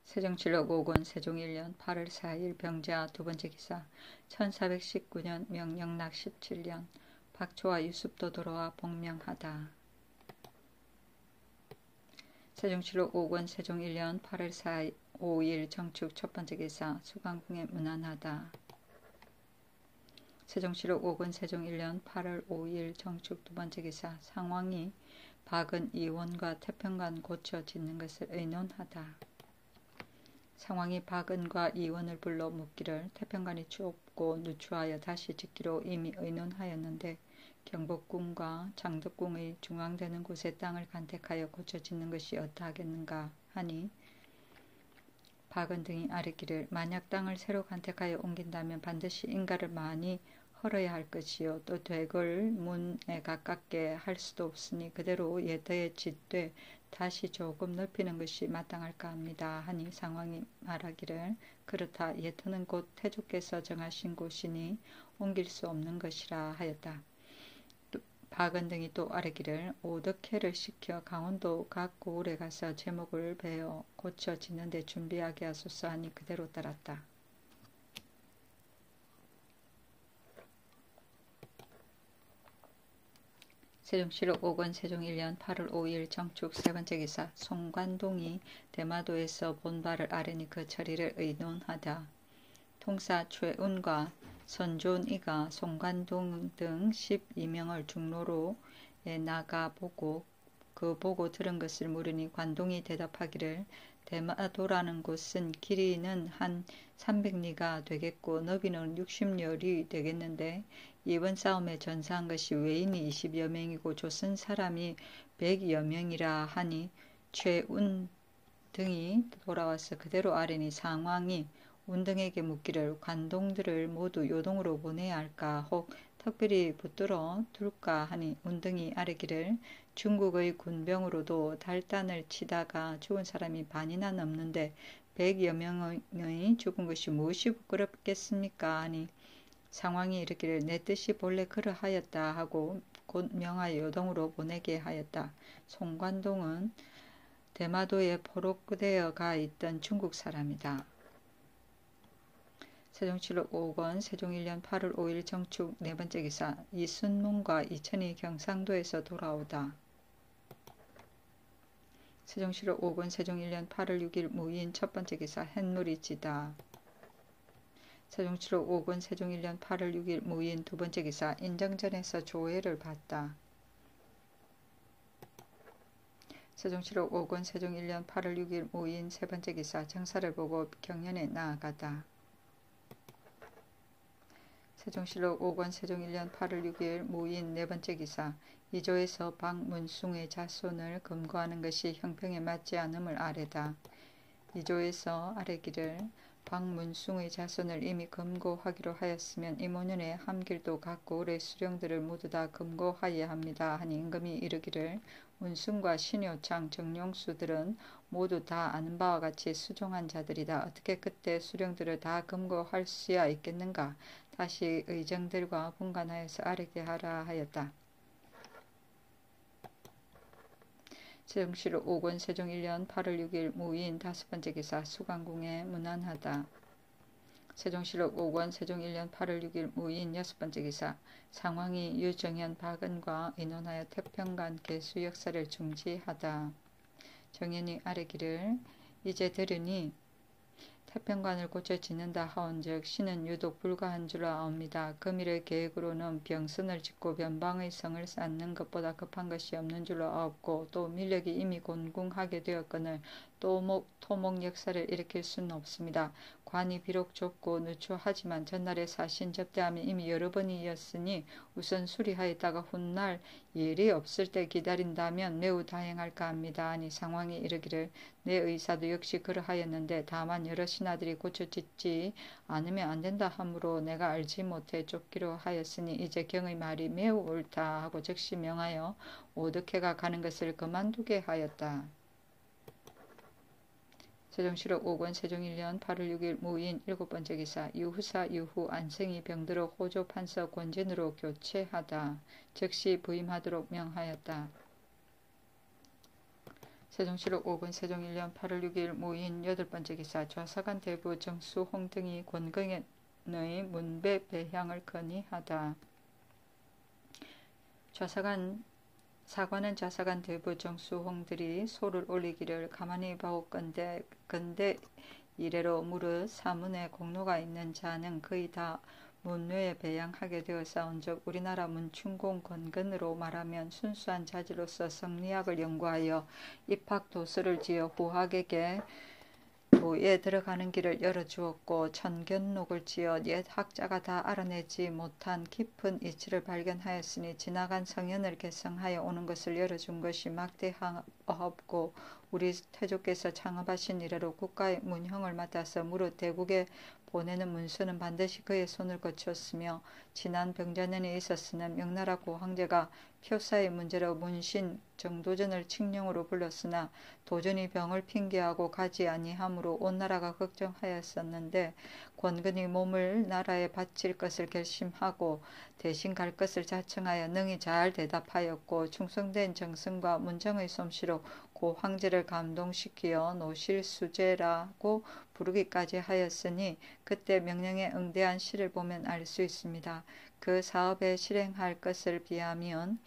세종실록 5권 세종 1년 8월 4일 병자 두번째 기사 1419년 명영락 17년 박초와 유습도 돌아와 복명하다. 세종실록 5권 세종 1년 8월 5일 정축 첫번째 기사 수강궁에 문안하다. 세종실록 5권 세종 1년 8월 5일 정축 두번째 기사 상왕이 박은 이원과 태평관 고쳐 짓는 것을 의논하다. 상왕이 박은과 이원을 불러 묻기를 태평관이 좁고 누추하여 다시 짓기로 이미 의논하였는데 경복궁과 장덕궁의 중앙되는 곳에 땅을 간택하여 고쳐 짓는 것이 어떠하겠는가 하니 박은 등이 아뢰기를 만약 땅을 새로 간택하여 옮긴다면 반드시 인가를 많이 헐어야 할 것이요 또 되걸 문에 가깝게 할 수도 없으니 그대로 예터에 짓되 다시 조금 넓히는 것이 마땅할까 합니다 하니 상왕이 말하기를 그렇다 예터는 곧 태조께서 정하신 곳이니 옮길 수 없는 것이라 하였다. 박은 등이 또 아뢰기를 오덕회를 시켜 강원도 각 고을에 가서 제목을 베어 고쳐 짓는 데 준비하게 하소서 하니 그대로 따랐다. 세종실록 5권 세종 1년 8월 5일 정축 세번째 기사 송관동이 대마도에서 본바를 아뢰니 그 처리를 의논하다. 통사 최운과 선존이가 송관동 등 12명을 중로로에 나가 보고 보고 들은 것을 물으니 관동이 대답하기를 대마도라는 곳은 길이는 한 300리가 되겠고 너비는 60여리 되겠는데 이번 싸움에 전사한 것이 외인이 20여 명이고 조선 사람이 100여 명이라 하니 최운 등이 돌아와서 그대로 아뢰니 상왕이 운등에게 묻기를 관동들을 모두 요동으로 보내야 할까 혹 특별히 붙들어 둘까 하니 운등이 아뢰기를 중국의 군병으로도 달단을 치다가 죽은 사람이 반이나 넘는데 100여 명의 죽은 것이 무엇이 부끄럽겠습니까 하니 상왕이 이르기를 내 뜻이 본래 그러하였다 하고 곧 명하여 요동으로 보내게 하였다. 송관동은 대마도에 포로되어 가 있던 중국 사람이다. 세종실록 5권 세종 1년 8월 5일 정축 네번째 기사 이순문과 이천이 경상도에서 돌아오다. 세종실록 5권 세종 1년 8월 6일 무인 첫번째 기사 햇물이 지다. 세종실록 5권 세종 1년 8월 6일 무인 두번째 기사 인정전에서 조회를 받다. 세종실록 5권 세종 1년 8월 6일 무인 세번째 기사 정사를 보고 경연에 나아가다. 세종실록 5권 세종 1년 8월 6일 무인 네번째 기사 이조에서 박문숭의 자손을 검거하는 것이 형평에 맞지 않음을 아뢰다. 이조에서 아뢰기를 박문숭의 자손을 이미 검거하기로 하였으면 이모년에 함길도 각 고을의 수령들을 모두 다 검거하여야 합니다 하니 임금이 이르기를 문숭과 신효창 정용수들은 모두 다 아는 바와 같이 수종한 자들이다. 어떻게 그때 수령들을 다 검거할 수야 있겠는가. 다시 의정들과 분간하여서 아뢰게 하라 하였다. 세종실록 5권 세종 1년 8월 6일 무인 다섯번째 기사 수강궁에 문안하다. 세종실록 5권 세종 1년 8월 6일 무인 여섯번째 기사 상왕이 유정현 박은과 의논하여 태평관 개수 역사를 중지하다. 정현이 아뢰기를 이제 들으니 태평관을 고쳐 짓는다 하온즉 신은 유독 불가한 줄로 아옵니다. 금일의 계획으로는 병선을 짓고 변방의 성을 쌓는 것보다 급한 것이 없는 줄로 아옵고 또 밀력이 이미 곤궁하게 되었거늘 토목 역사를 일으킬 수는 없습니다. 관이 비록 좁고 누추하지만 전날에 사신 접대함이 이미 여러 번이었으니 우선 수리하였다가 훗날 일이 없을 때 기다린다면 매우 다행할까 합니다. 하니 상왕이 이르기를 내 의사도 역시 그러하였는데 다만 여러 신하들이 고쳐짓지 않으면 안된다 하므로 내가 알지 못해 쫓기로 하였으니 이제 경의 말이 매우 옳다 하고 즉시 명하여 오덕회가 가는 것을 그만두게 하였다. 세종실록 5권 세종 1년 8월 6일 무인 일곱번째 기사 유후사 유후 안성이 병들어 호조 판서 권진으로 교체하다. 즉시 부임하도록 명하였다. 세종시록 5군 세종 1년 8월 6일 모인 8번째 기사 좌사간 대부 정수홍 등이 권근의 문배 배향을 건의하다. 사관은 좌사간 대부 정수홍들이 소를 올리기를 가만히 봐오건대 근대 이래로 무릇 사문에 공로가 있는 자는 거의 다 문외에 배양하게 되어싸운즉 우리나라 문충공 권근으로 말하면 순수한 자질로서 성리학을 연구하여 입학도서를 지어 후학에게 도에 들어가는 길을 열어주었고 천견록을 지어 옛 학자가 다 알아내지 못한 깊은 이치를 발견하였으니 지나간 성현을 개성하여 오는 것을 열어준 것이 막대하옵고 우리 태조께서 창업하신 이래로 국가의 문형을 맡아서 무릇 대국에 보내는 문서는 반드시 그의 손을 거쳤으며 지난 병자년에 있었으나 명나라 고황제가 표사의 문제로 문신 정도전을 칙령으로 불렀으나 도전이 병을 핑계하고 가지 아니하므로 온 나라가 걱정하였었는데 권근이 몸을 나라에 바칠 것을 결심하고 대신 갈 것을 자청하여 능히 잘 대답하였고 충성된 정성과 문정의 솜씨로 고황제를 감동시키어 노실수제라고 부르기까지 하였으니 그때 명령에 응대한 시를 보면 알 수 있습니다. 그 사업에 실행할 것을 비하면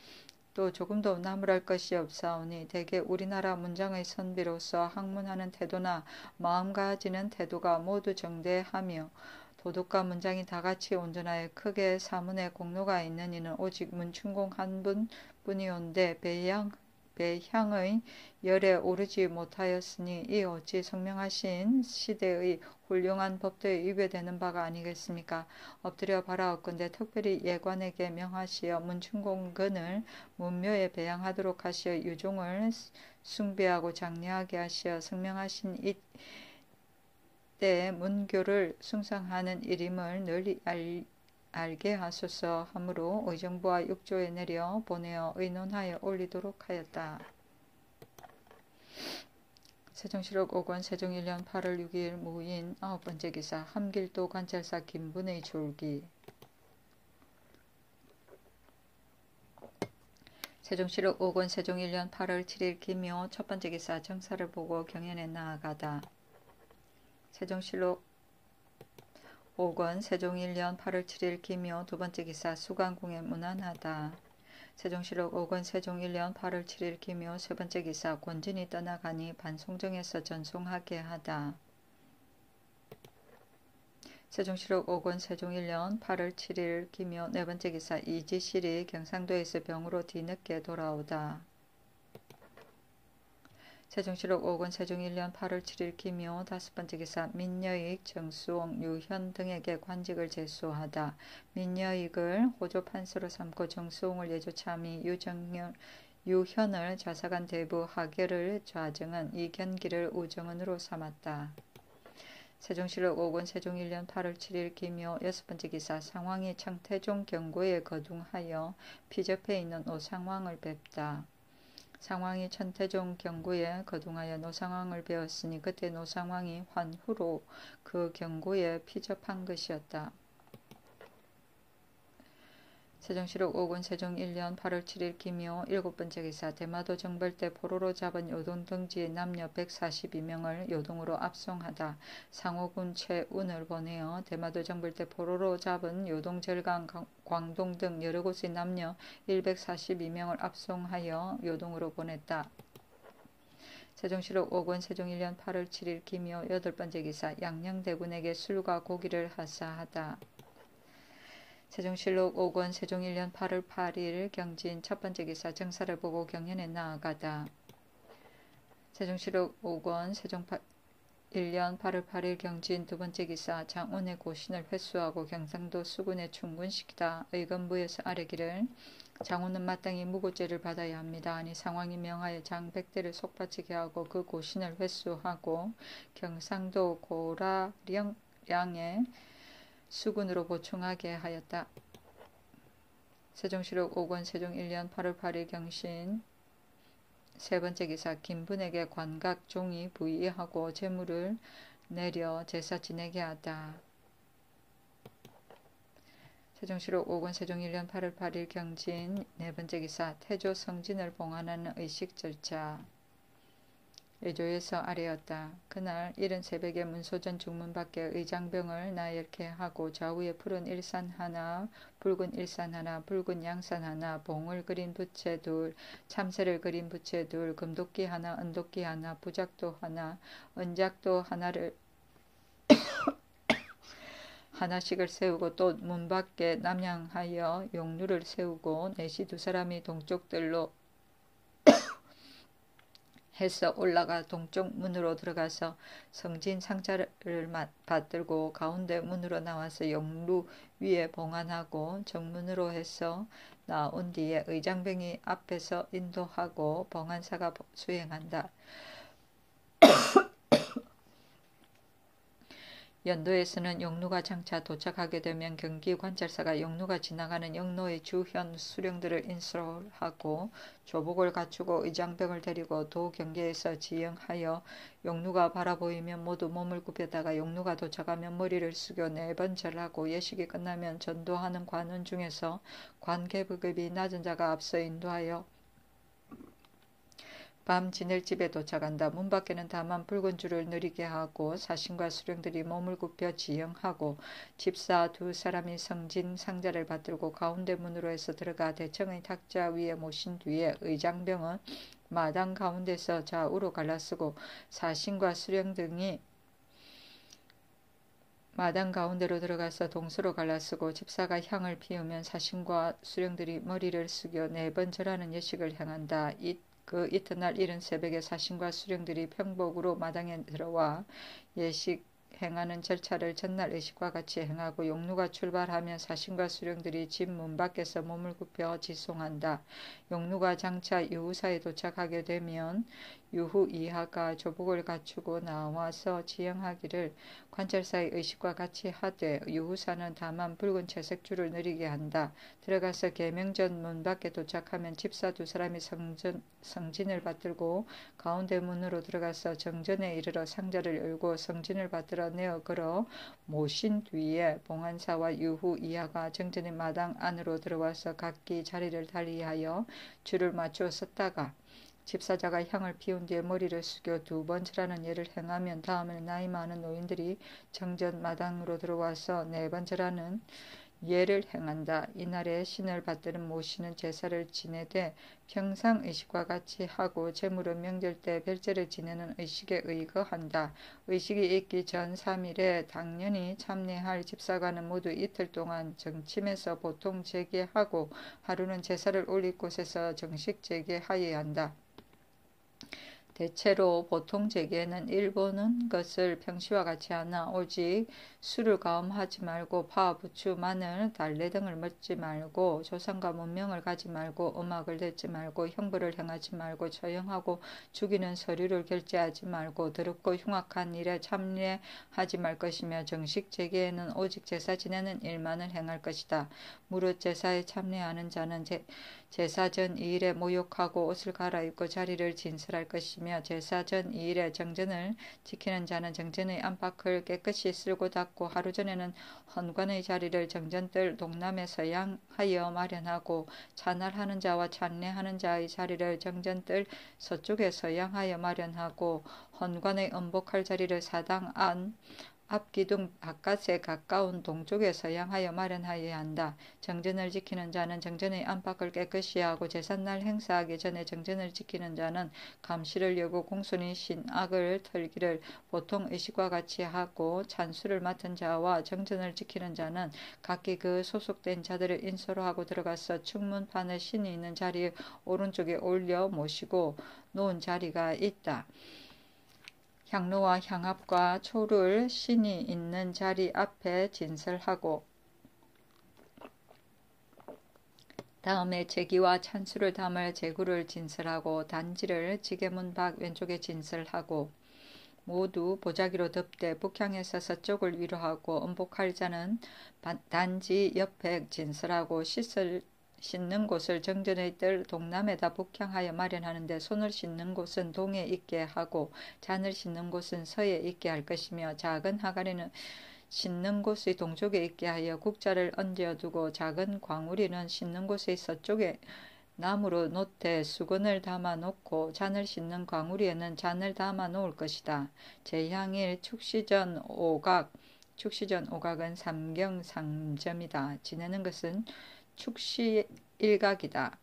또 조금도 나무랄 것이 없사오니 대개 우리나라 문장의 선비로서 학문하는 태도나 마음가지는 태도가 모두 정대하며 도덕과 문장이 다같이 온전하여 크게 사문에 공로가 있는 이는 오직 문충공 한 분뿐이온데 배향의 열에 오르지 못하였으니 이 어찌 성명하신 시대의 훌륭한 법도에 위배되는 바가 아니겠습니까? 엎드려 바라옵건대 특별히 예관에게 명하시어 문충공근을 문묘에 배양하도록 하시어 유종을 숭배하고 장려하게 하시어 성명하신 이때 문교를 숭상하는 일임을 널리 알게 하소서 하므로 의정부와 육조에 내려 보내어 의논하여 올리도록 하였다. 세종시록 5권 세종 1년 8월 6일 모인 9번째 기사 함길도 관찰사 김분의 졸기. 세종시록 5권 세종 1년 8월 7일 김효 첫번째 기사 정사를 보고 경연에 나아가다. 세종시록 5권 세종 1년 8월 7일 김효 두번째 기사 수강궁에 문안하다. 세종시록 5권 세종 1년 8월 7일 김효 세번째 기사 권진이 떠나가니 반송정에서 전송하게 하다. 세종시록 5권 세종 1년 8월 7일 김효 네번째 기사 이지실이 경상도에서 병으로 뒤늦게 돌아오다. 세종시록 5권 세종 1년 8월 7일 김효 다섯번째 기사 민여익, 정수홍, 유현 등에게 관직을 제수하다. 민여익을 호조판서로 삼고 정수홍을 예조참의, 유현을 좌사간 대부 하결을 좌정은, 이견기를 우정은으로 삼았다. 세종시록 5권 세종 1년 8월 7일 김효 여섯번째 기사 상황이 청태종 경고에 거둥하여 피접해 있는 노상왕을 뵙다. 상왕이 천태종 경고에 거둥하여 노상왕을 배웠으니 그때 노상왕이 환후로 그 경고에 피접한 것이었다. 세종시록 5권 세종 1년 8월 7일 김효 일곱번째 기사 대마도 정벌 때 포로로 잡은 요동 등지의 남녀 142명을 요동으로 압송하다. 상호군 최운을 보내어 대마도 정벌 때 포로로 잡은 요동, 절강, 광동 등 여러 곳의 남녀 142명을 압송하여 요동으로 보냈다. 세종시록 5권 세종 1년 8월 7일 김효 여덟번째 기사 양녕대군에게 술과 고기를 하사하다. 세종시록 5권 세종 1년 8월 8일 경진 첫번째 기사 정사를 보고 경연에 나아가다. 세종시록 5권 세종 1년 8월 8일 경진 두번째 기사 장운의 고신을 회수하고 경상도 수군에 충군시키다. 의건부에서 아뢰기를 장운은 마땅히 무고죄를 받아야 합니다. 아니 상황이 명하여 장 100대를 속바치게 하고 그 고신을 회수하고 경상도 고라량에 수군으로 보충하게 하였다. 세종시록 5권 세종 1년 8월 8일 경신 세번째 기사 김분에게 관각 종이 부의하고 재물을 내려 제사 지내게 하다. 세종시록 5권 세종 1년 8월 8일 경진 네번째 기사 태조 성진을 봉안하는 의식 절차. 예조에서 아래였다. 그날 이른 새벽에 문소전 중문 밖에 의장병을 나열케 하고 좌우에 푸른 일산 하나, 붉은 일산 하나, 붉은 양산 하나, 봉을 그린 부채 둘, 참새를 그린 부채 둘, 금도끼 하나, 은도끼 하나, 부작도 하나, 은작도 하나를 하나씩을 세우고 또 문 밖에 남향하여 용루를 세우고 넷이 두 사람이 동쪽들로 해서 올라가 동쪽 문으로 들어가서 성진 상자를 받들고 가운데 문으로 나와서 용루 위에 봉안하고 정문으로 해서 나온 뒤에 의장병이 앞에서 인도하고 봉안사가 수행한다. 연도에서는 용루가 장차 도착하게 되면 경기관찰사가 용루가 지나가는 영로의 주현 수령들을 인솔하고 조복을 갖추고 의장병을 데리고 도 경계에서 지형하여 용루가 바라보이면 모두 몸을 굽혔다가 용루가 도착하면 머리를 숙여 4번 절하고 예식이 끝나면 전도하는 관원 중에서 관계부급이 낮은 자가 앞서 인도하여 밤 지낼 집에 도착한다. 문 밖에는 다만 붉은 줄을 느리게 하고 사신과 수령들이 몸을 굽혀 지형하고 집사 두 사람이 성진 상자를 받들고 가운데 문으로 해서 들어가 대청의 탁자 위에 모신 뒤에 의장병은 마당 가운데서 좌우로 갈라쓰고 사신과 수령 등이 마당 가운데로 들어가서 동서로 갈라쓰고 집사가 향을 피우면 사신과 수령들이 머리를 숙여 4번 절하는 예식을 행한다. 그 이튿날 이른 새벽에 사신과 수령들이 평복으로 마당에 들어와 예식 행하는 절차를 전날 의식과 같이 행하고 용루가 출발하면 사신과 수령들이 집 문 밖에서 몸을 굽혀 지송한다. 용루가 장차 유후사에 도착하게 되면 유후 이하가 조복을 갖추고 나와서 지형하기를 관찰사의 의식과 같이 하되 유후사는 다만 붉은 채색줄을 느리게 한다. 들어가서 계명전 문 밖에 도착하면 집사 두 사람이 성진을 받들고 가운데 문으로 들어가서 정전에 이르러 상자를 열고 성진을 받들어 내어 걸어 모신 뒤에 봉안사와 유후 이하가 정전의 마당 안으로 들어와서 각기 자리를 달리하여 줄을 맞추어 섰다가 집사자가 향을 피운 뒤에 머리를 숙여 2번 절하는 예를 행하면 다음에는 나이 많은 노인들이 정전 마당으로 들어와서 4번 절하는 예를 행한다. 이날에 신을 받드는 모시는 제사를 지내되 평상 의식과 같이 하고 제물은 명절 때 별제를 지내는 의식에 의거한다. 의식이 있기 전 3일에 당연히 참례할 집사관은 모두 이틀 동안 정침에서 보통 재개하고 하루는 제사를 올릴 곳에서 정식 재개하여야 한다. 대체로 보통 재개는 일보는 것을 평시와 같이 하나 오직 술을 가음하지 말고 파, 부추, 마늘, 달래 등을 먹지 말고 조상과 문명을 가지 말고 음악을 듣지 말고 형벌을 행하지 말고 처형하고 죽이는 서류를 결제하지 말고 더럽고 흉악한 일에 참여하지 말 것이며 정식 재개에는 오직 제사 지내는 일만을 행할 것이다. 무릇 제사에 참여하는 자는 제사 전 2일에 모욕하고 옷을 갈아입고 자리를 진설할 것이며 제사 전 2일에 정전을 지키는 자는 정전의 안팎을 깨끗이 쓸고 닦고 하루 전에는 헌관의 자리를 정전뜰 동남에 서양하여 마련하고 찬할하는 자와 찬례하는 자의 자리를 정전뜰 서쪽에 서양하여 마련하고 헌관의 음복할 자리를 사당 안 앞기둥 바깥에 가까운 동쪽에 서양하여 마련하여야 한다. 정전을 지키는 자는 정전의 안팎을 깨끗이 하고 제삿날 행사하기 전에 정전을 지키는 자는 감시를 여고 공손히 신악을 털기를 보통 의식과 같이 하고 찬수를 맡은 자와 정전을 지키는 자는 각기 그 소속된 자들을 인솔로 하고 들어가서 충문판을 신이 있는 자리에 오른쪽에 올려 모시고 놓은 자리가 있다. 향로와 향합과 초를 신이 있는 자리 앞에 진설하고 다음에 제기와 찬수를 담을 제구를 진설하고 단지를 지게문 밖 왼쪽에 진설하고 모두 보자기로 덮되 북향에서 서쪽을 위로하고 음복할 자는 단지 옆에 진설하고 씻는 곳을 정전의 뜰 동남에다 북향하여 마련하는데 손을 씻는 곳은 동에 있게 하고 잔을 씻는 곳은 서에 있게 할 것이며 작은 하가리는 씻는 곳의 동쪽에 있게 하여 국자를 얹어두고 작은 광우리는 씻는 곳의 서쪽에 나무로 놋에 수건을 담아 놓고 잔을 씻는 광우리에는 잔을 담아 놓을 것이다. 제향일 축시전 오각은 삼경삼점이다. 지내는 것은 축시일각이다.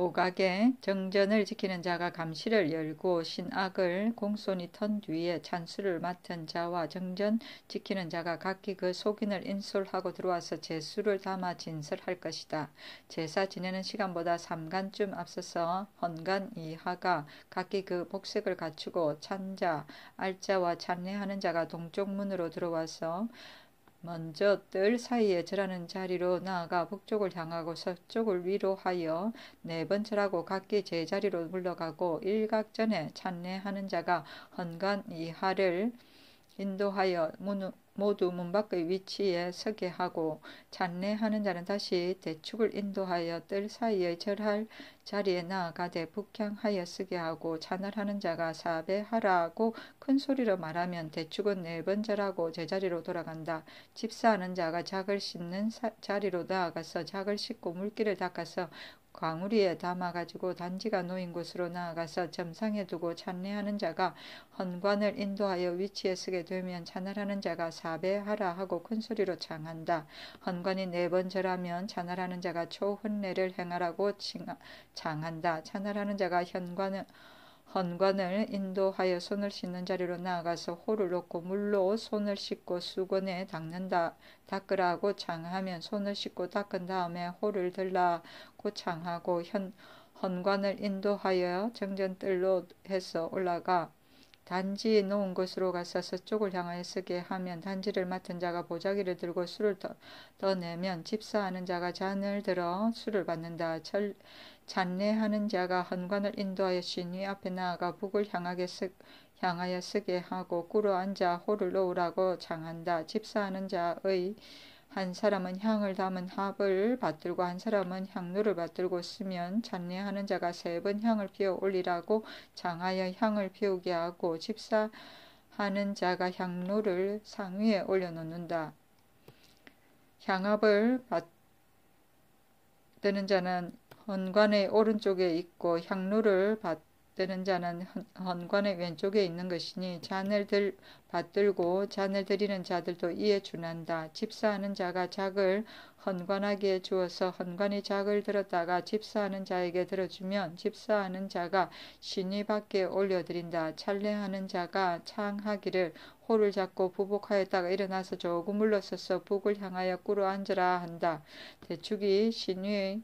오각의 정전을 지키는 자가 감시를 열고 신악을 공손히 턴 뒤에 찬수를 맡은 자와 정전 지키는 자가 각기 그 속인을 인솔하고 들어와서 제수를 담아 진설할 것이다. 제사 지내는 시간보다 3간쯤 앞서서 헌간 이하가 각기 그 복색을 갖추고 찬자, 알자와 찬례하는 자가 동쪽 문으로 들어와서 먼저 뜰 사이에 절하는 자리로 나아가 북쪽을 향하고 서쪽을 위로하여 네 번 절하고 각기 제자리로 물러가고 일각전에 찬례하는 자가 헌관 이하를 인도하여 모두 문 밖의 위치에 서게 하고 찬례하는 자는 다시 대축을 인도하여 뜰 사이에 절할 자리에 나아가되 북향하여 서게 하고 찬을하는 자가 사배하라고 큰 소리로 말하면 대축은 네 번 절하고 제자리로 돌아간다. 집사하는 자가 작을 씻는 자리로 나아가서 작을 씻고 물기를 닦아서 광우리에 담아가지고 단지가 놓인 곳으로 나아가서 점상에 두고 찬례하는 자가 헌관을 인도하여 위치에 서게 되면 찬할하는 자가 사배하라 하고 큰 소리로 창한다. 헌관이 네 번 절하면 찬할하는 자가 초훈례를 행하라고 창한다. 찬할하는 자가 헌관을 인도하여 손을 씻는 자리로 나아가서 호를 놓고 물로 손을 씻고 수건에 닦으라고 창하면 손을 씻고 닦은 다음에 호를 들라고 창하고 헌관을 인도하여 정전뜰로 해서 올라가 단지 놓은 곳으로 가서 서쪽을 향하여 서게 하면 단지를 맡은 자가 보자기를 들고 술을 떠내면 집사하는 자가 잔을 들어 술을 받는다. 찬례하는 자가 헌관을 인도하여 신위 앞에 나아가 북을 향하여 서게 하고 꿇어 앉아 호를 놓으라고 창한다. 집사하는 자의 한 사람은 향을 담은 합을 받들고 한 사람은 향로를 받들고 쓰면 찬례하는 자가 세 번 향을 피워 올리라고 창하여 향을 피우게 하고 집사하는 자가 향로를 상위에 올려놓는다. 향합을 받드는 자는 헌관의 오른쪽에 있고 향로를 받드는 자는 헌관의 왼쪽에 있는 것이니 잔을 받들고 잔을 드리는 자들도 이에 준한다. 집사하는 자가 작을 헌관하게 주어서 헌관이 작을 들었다가 집사하는 자에게 들어주면 집사하는 자가 신위 밖에 올려드린다. 찬례하는 자가 창하기를 호를 잡고 부복하였다가 일어나서 조금 물러서서 북을 향하여 꿇어 앉으라 한다. 대축이 신위의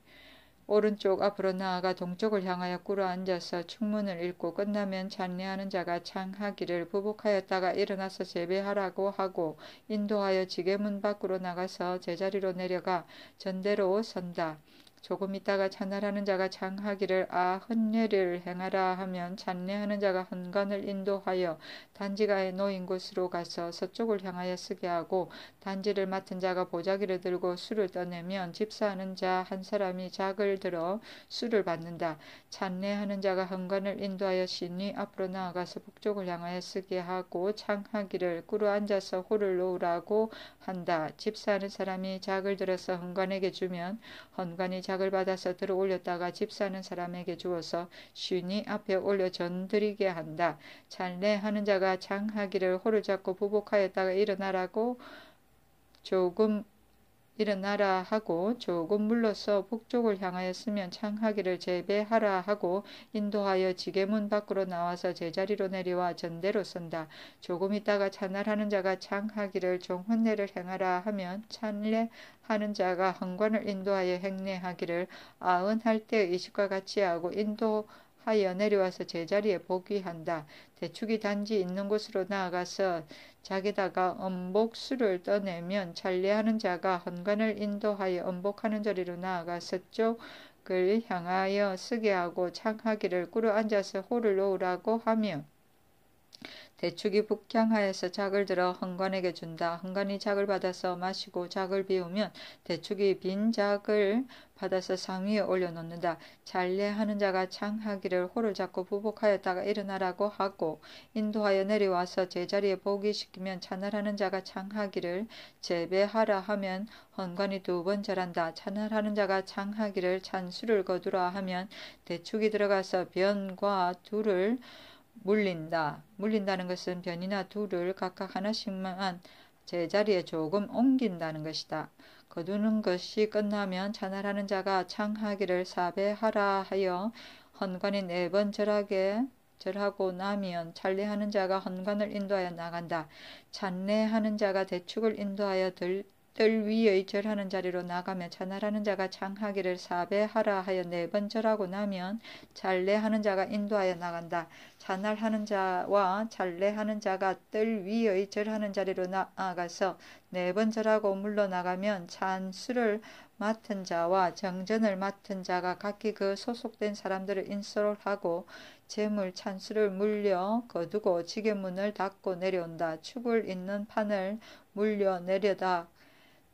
오른쪽 앞으로 나아가 동쪽을 향하여 꿇어 앉아서 축문을 읽고 끝나면 찬례하는 자가 창하기를 부복하였다가 일어나서 제배하라고 하고 인도하여 지게문 밖으로 나가서 제자리로 내려가 전대로 선다. 조금 있다가 찬할하는 자가 창하기를 헌례를 행하라 하면 찬례하는 자가 헌관을 인도하여 단지가 놓인 곳으로 가서 서쪽을 향하여 서게 하고 단지를 맡은 자가 보자기를 들고 술을 떠내면 집사하는 자 한 사람이 작을 들어 술을 받는다. 찬례하는 자가 헌관을 인도하여 신위 앞으로 나아가서 북쪽을 향하여 서게 하고 창하기를 꿇어 앉아서 호를 놓으라고 한다. 집사하는 사람이 작을 들어서 헌관에게 주면 헌관이 작을 받아서 들어 올렸다가 집사하는 사람에게 주어서 신위 앞에 올려 전드리게 한다. 찬례하는 자가 창하기를 호를 잡고 부복하였다가 일어나라 하고 조금 물러서 북쪽을 향하여 쓰면 창하기를 제배하라 하고 인도하여 지게문 밖으로 나와서 제자리로 내려와 전대로 선다. 조금 있다가 찬할하는 자가 창하기를 종훈례를 행하라 하면 찬례하는 자가 헌관을 인도하여 행례하기를 아흔할 때의 이식과 같이 하고 인도하여 내려와서 제자리에 복위한다. 대축이 단지 있는 곳으로 나아가서 자기다가 엄복수를 떠내면 찬례하는 자가 헌관을 인도하여 엄복하는 자리로 나아가 서쪽을 향하여 서게 하고 창하기를 꿇어 앉아서 호를 놓으라고 하며 대축이 북향하여서 작을 들어 헌관에게 준다. 헌관이 작을 받아서 마시고 작을 비우면 대축이 빈 작을 받아서 상 위에 올려놓는다. 잘례하는 자가 창하기를 호를 잡고 부복하였다가 일어나라고 하고 인도하여 내려와서 제자리에 보기시키면 찬할하는 자가 창하기를 재배하라 하면 헌관이 두 번 절한다. 찬할하는 자가 창하기를 찬수를 거두라 하면 대축이 들어가서 변과 둘을 물린다. 물린다는 것은 변이나 둘을 각각 하나씩만 제자리에 조금 옮긴다는 것이다. 거두는 것이 끝나면 찬할하는 자가 창하기를 사배하라 하여 헌관이 4번 절하고 나면 찬례하는 자가 헌관을 인도하여 나간다. 찬례하는 자가 대축을 인도하여 뜰 위의 절하는 자리로 나가며 찬할하는 자가 창하기를 사배하라 하여 4번 절하고 나면 찬례하는 자가 인도하여 나간다. 찬할하는 자와 찬례하는 자가 뜰 위의 절하는 자리로 나아가서 4번 절하고 물러나가면 찬수를 맡은 자와 정전을 맡은 자가 각기 그 소속된 사람들을 인솔하고 재물 찬수를 물려 거두고 지게문을 닫고 내려온다. 축을 잇는 판을 물려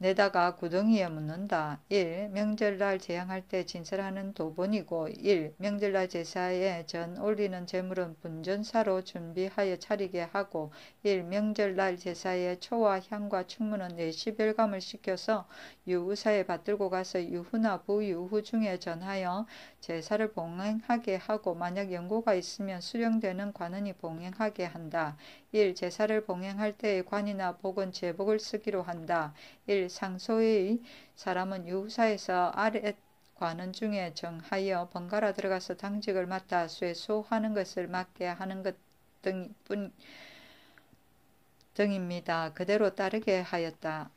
내다가 구덩이에 묻는다. 1. 명절날 제향할 때 진설하는 도본이고 1. 명절날 제사에 전 올리는 제물은 분전사로 준비하여 차리게 하고 1. 명절날 제사에 초와 향과 충무는 4시별감을 시켜서 유후사에 받들고 가서 유후나 부유후 중에 전하여 제사를 봉행하게 하고 만약 연고가 있으면 수령되는 관원이 봉행하게 한다. 1. 제사를 봉행할 때의 관이나 복은 제복을 쓰기로 한다. 1. 상소의 사람은 유후사에서 아랫 관원 중에 정하여 번갈아 들어가서 당직을 맡아 쇠소하는 것을 맡게 하는 것 등입니다. 그대로 따르게 하였다.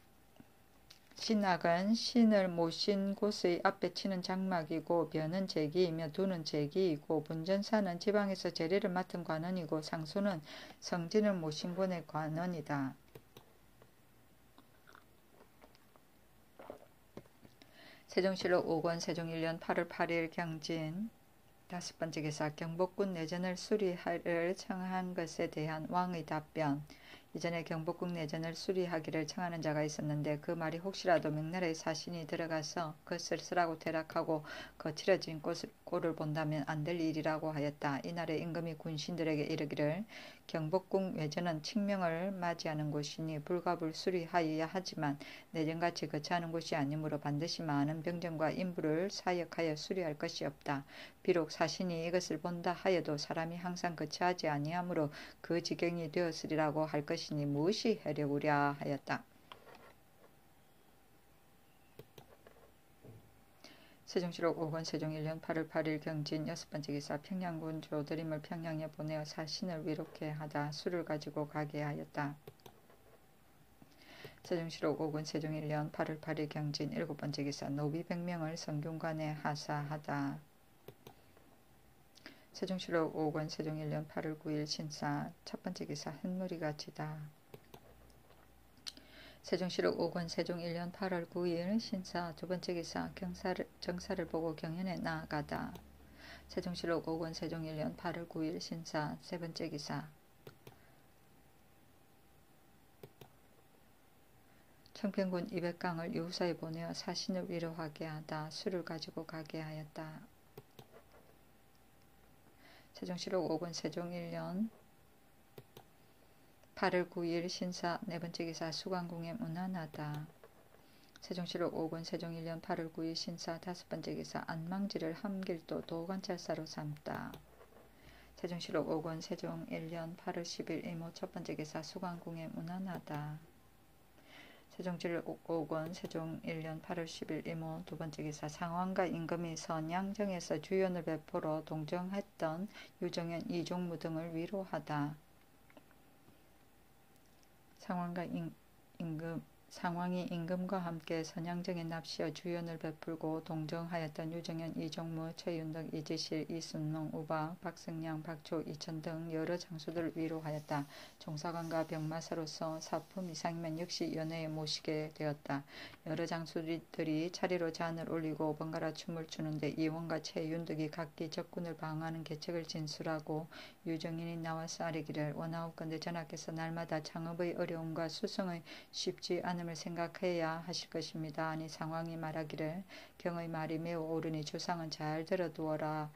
신학은 신을 모신 곳의 앞에 치는 장막이고 변은 제기이며 두는 제기이고 분전사는 지방에서 제례를 맡은 관원이고 상소는 성진을 모신 곳의 관원이다. 세종실록 5권 세종 1년 8월 8일 경진 5번째 기사 경복궁 내전을 수리하를 청한 것에 대한 왕의 답변. 이전에 경복궁 내전을 수리하기를 청하는 자가 있었는데 그 말이 혹시라도 명나라의 사신이 들어가서 그것을 쓰라고 퇴락하고 거칠어진 꼴을 본다면 안 될 일이라고 하였다. 이날에 임금이 군신들에게 이르기를 경복궁 외전은 칙명을 맞이하는 곳이니 불갑을 수리하여야 하지만 내전같이 거처하는 곳이 아니므로 반드시 많은 병정과 인부를 사역하여 수리할 것이 없다. 비록 사신이 이것을 본다 하여도 사람이 항상 거처하지 아니하므로 그 지경이 되었으리라고 할 것이니 무엇이 해려우랴 하였다. 세종실록 5권 세종 1년 8월 8일 경진 6번째 기사 평양군 조드림을 평양에 보내어 사신을 위롭게 하다 술을 가지고 가게 하였다. 세종실록 5권 세종 1년 8월 8일 경진 7번째 기사 노비 100명을 성균관에 하사하다. 세종실록 5권 세종 1년 8월 9일 신사 첫번째 기사 흙놀이가 지다. 세종실록 5권 세종 1년 8월 9일 신사 두번째 기사 정사를 보고 경연에 나아가다. 세종실록 5권 세종 1년 8월 9일 신사 세번째 기사 청평군 200강을 유후사에 보내어 사신을 위로하게 하다. 술을 가지고 가게 하였다. 세종실록 5권 세종 1년 8월 9일 신사 네번째 기사 수광궁에 문안하다. 세종실록 5권 세종 1년 8월 9일 신사 다섯번째 기사 안망지를 함길도 도관찰사로 삼다. 세종실록 5권 세종 1년 8월 10일 이모 첫번째 기사 수광궁에 문안하다. 세종실록 5권 세종 1년 8월 10일 이모 두번째 기사 상황과 임금이 선양정에서 주연을 배포로 동정했던 유정현 이종무 등을 위로하다. 상황이 임금과 함께 선양정에 납시어 주연을 베풀고 동정하였던 유정현, 이종무, 최윤덕, 이지실, 이순농, 우박, 박승량, 박초, 이천 등 여러 장수들을 위로하였다. 종사관과 병마사로서 사품 이상이면 역시 연회에 모시게 되었다. 여러 장수들이 차례로 잔을 올리고 번갈아 춤을 추는데 이원과 최윤덕이 각기 적군을 방어하는 계책을 진술하고 유정현이 나와서 아뢰기를 원하옵건대 전하께서 날마다 창업의 어려움과 수성의 쉽지 않음을 생각해야 하실 것입니다. 아니 상황이 말하기를 경의 말이 매우 옳으니 주상은 잘 들어두어라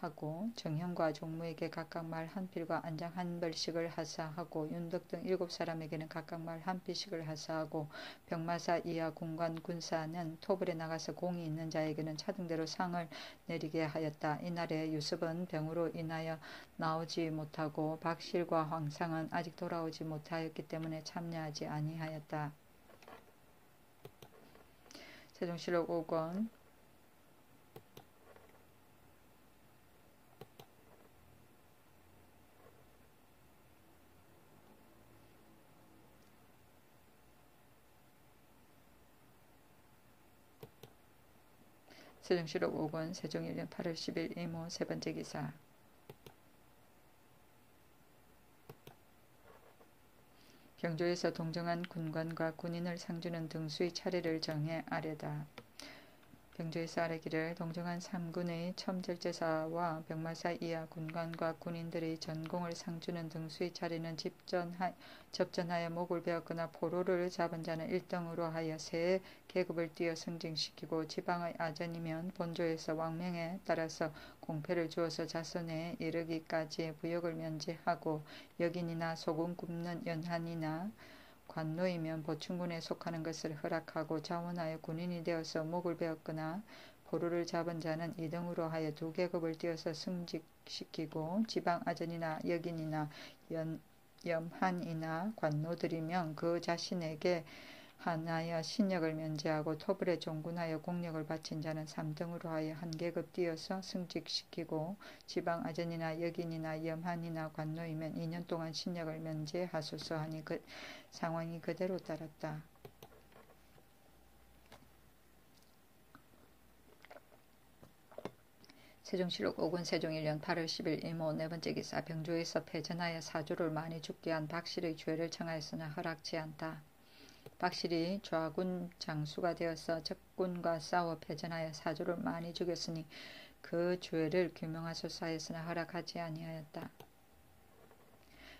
하고 정현과 종무에게 각각 말 한 필과 안장 한 벌씩을 하사하고 윤덕 등 7사람에게는 각각 말 한 필씩을 하사하고 병마사 이하 군관 군사는 토벌에 나가서 공이 있는 자에게는 차등대로 상을 내리게 하였다. 이날에 유습은 병으로 인하여 나오지 못하고 박실과 황상은 아직 돌아오지 못하였기 때문에 참여하지 아니하였다. 세종실록 5권 세종실록 5권 세종 1년 8월 10일 이모 세 번째 기사. 경조에서 동정한 군관과 군인을 상주는 등수의 차례를 정해 아뢰다. 경조에서 아뢰기를 동정한 3군의 첨절제사와 병마사 이하 군관과 군인들의 전공을 상주는 등수의 차례는 접전하여 목을 베었거나 포로를 잡은 자는 1등으로 하여 세 계급을 띄어 승진시키고 지방의 아전이면 본조에서 왕명에 따라서 공패를 주어서 자손에 이르기까지 부역을 면제하고 여긴이나 소금 굽는 연한이나 관노이면 보충군에 속하는 것을 허락하고 자원하여 군인이 되어서 목을 베었거나 포로를 잡은 자는 2등으로 하여 2계급을 띄어서 승직시키고 지방 아전이나 여긴이나 염한이나 관노들이면 그 자신에게 하나여 신역을 면제하고 토벌에 종군하여 공력을 바친 자는 3등으로 하여 한 계급 띄어서 승직시키고 지방 아전이나 여긴이나 염한이나 관노이면 2년 동안 신역을 면제하소서 하니 그 상황이 그대로 따랐다. 세종실록 5권 세종 1년 8월 10일 이모 네 번째 기사. 병조에서 패전하여 사주를 많이 죽게 한 박실의 죄를 청하였으나 허락지 않다. 박실이 좌군 장수가 되어서 적군과 싸워 패전하여 사주를 많이 죽였으니 그 죄를 규명하소서 하였으나 허락하지 아니하였다.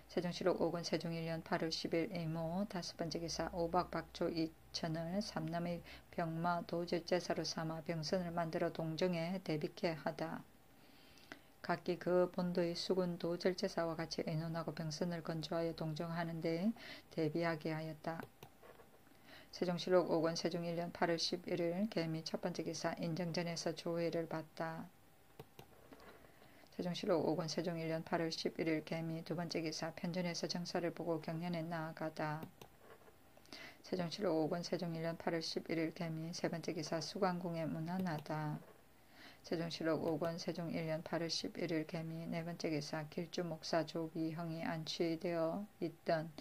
세종실록 5권 세종 1년 8월 10일 이모 다섯 번째 기사. 오박 박초 이천을 삼남의 병마 도절제사로 삼아 병선을 만들어 동정에 대비케 하다. 각기 그 본도의 수군 도절제사와 같이 의논하고 병선을 건조하여 동정하는 데 대비하게 하였다. 세종실록 5권 세종 1년 8월 11일 개미 첫 번째 기사. 인정전에서 조회를 받다. 세종실록 5권 세종 1년 8월 11일 개미 두 번째 기사. 편전에서 정사를 보고 경련에 나아가다. 세종실록 5권 세종 1년 8월 11일 개미 세 번째 기사. 수관궁에 문안하다. 세종실록 5권 세종 1년 8월 11일 개미 네 번째 기사. 길주 목사 조비형이 안치되어 있던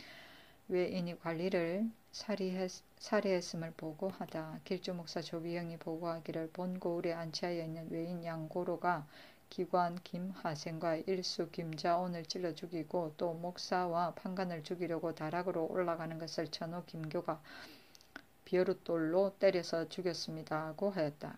외인이 관리를 살해했음을 보고하다. 길주 목사 조비형이 보고하기를 본 고을에 안치하여 있는 외인 양고로가 기관 김하생과 일수 김자온을 찔러 죽이고 또 목사와 판관을 죽이려고 다락으로 올라가는 것을 전호 김교가 벼룻돌로 때려서 죽였습니다 하고 하였다.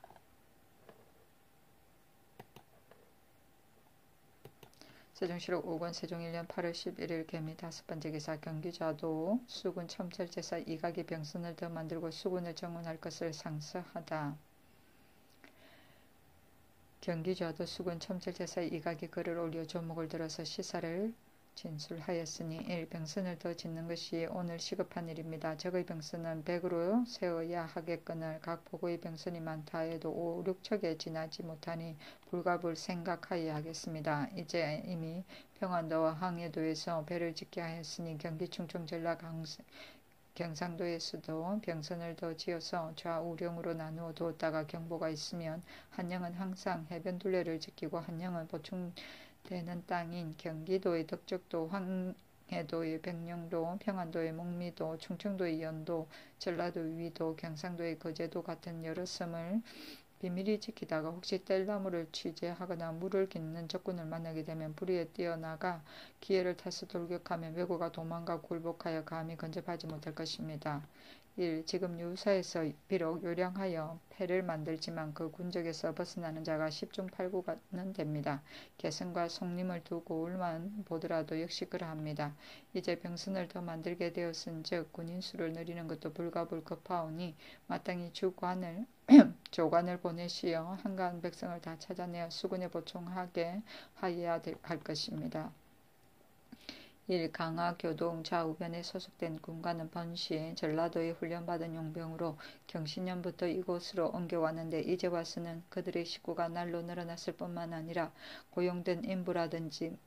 세종실록 5권 세종 1년 8월 11일 개미 다섯 번째 기사. 경기좌도 수군 첨철제사 이각이 병선을 더 만들고 수군을 정원할 것을 상서하다. 경기좌도 수군 첨철제사 이각이 글을 올려 조목을 들어서 시사를 진술하였으니 1. 병선을 더 짓는 것이 오늘 시급한 일입니다. 적의 병선은 100으로 세워야 하겠거늘 각 보고의 병선이 많다 해도 5, 6척에 지나지 못하니 불가불 생각하여야 하겠습니다. 이제 이미 평안도와 항해도에서 배를 짓게 하였으니 경기 충청 전라 경상도에서도 병선을 더 지어서 좌우령으로 나누어 두었다가 경보가 있으면 한영은 항상 해변 둘레를 지키고 한영은 보충되는 땅인 경기도의 덕적도 경해도의 백령도, 평안도의 목미도, 충청도의 연도, 전라도의 위도, 경상도의 거제도 같은 여러 섬을 비밀히 지키다가 혹시 뗄나무를 취재하거나 물을 깃는 적군을 만나게 되면 불의에 뛰어나가 기회를 타서 돌격하면 왜구가 도망가 굴복하여 감히 근접하지 못할 것입니다. 1. 지금 유사에서 비록 요량하여 패를 만들지만 그 군적에서 벗어나는 자가 10중 8구는 됩니다. 개성과 속림을 두 고을만 보더라도 역시 그러합니다. 이제 병선을 더 만들게 되었은즉 군인수를 늘리는 것도 불가불급하오니 마땅히 주관을 조관을 보내시어 한가한 백성을 다 찾아내어 수군에 보충하게 하여야 할 것입니다. 1. 강화 교동 좌우변에 소속된 군관은 번시 전라도에 훈련받은 용병으로 경신년부터 이곳으로 옮겨왔는데 이제 와서는 그들의 식구가 날로 늘어났을 뿐만 아니라 고용된 인부라든지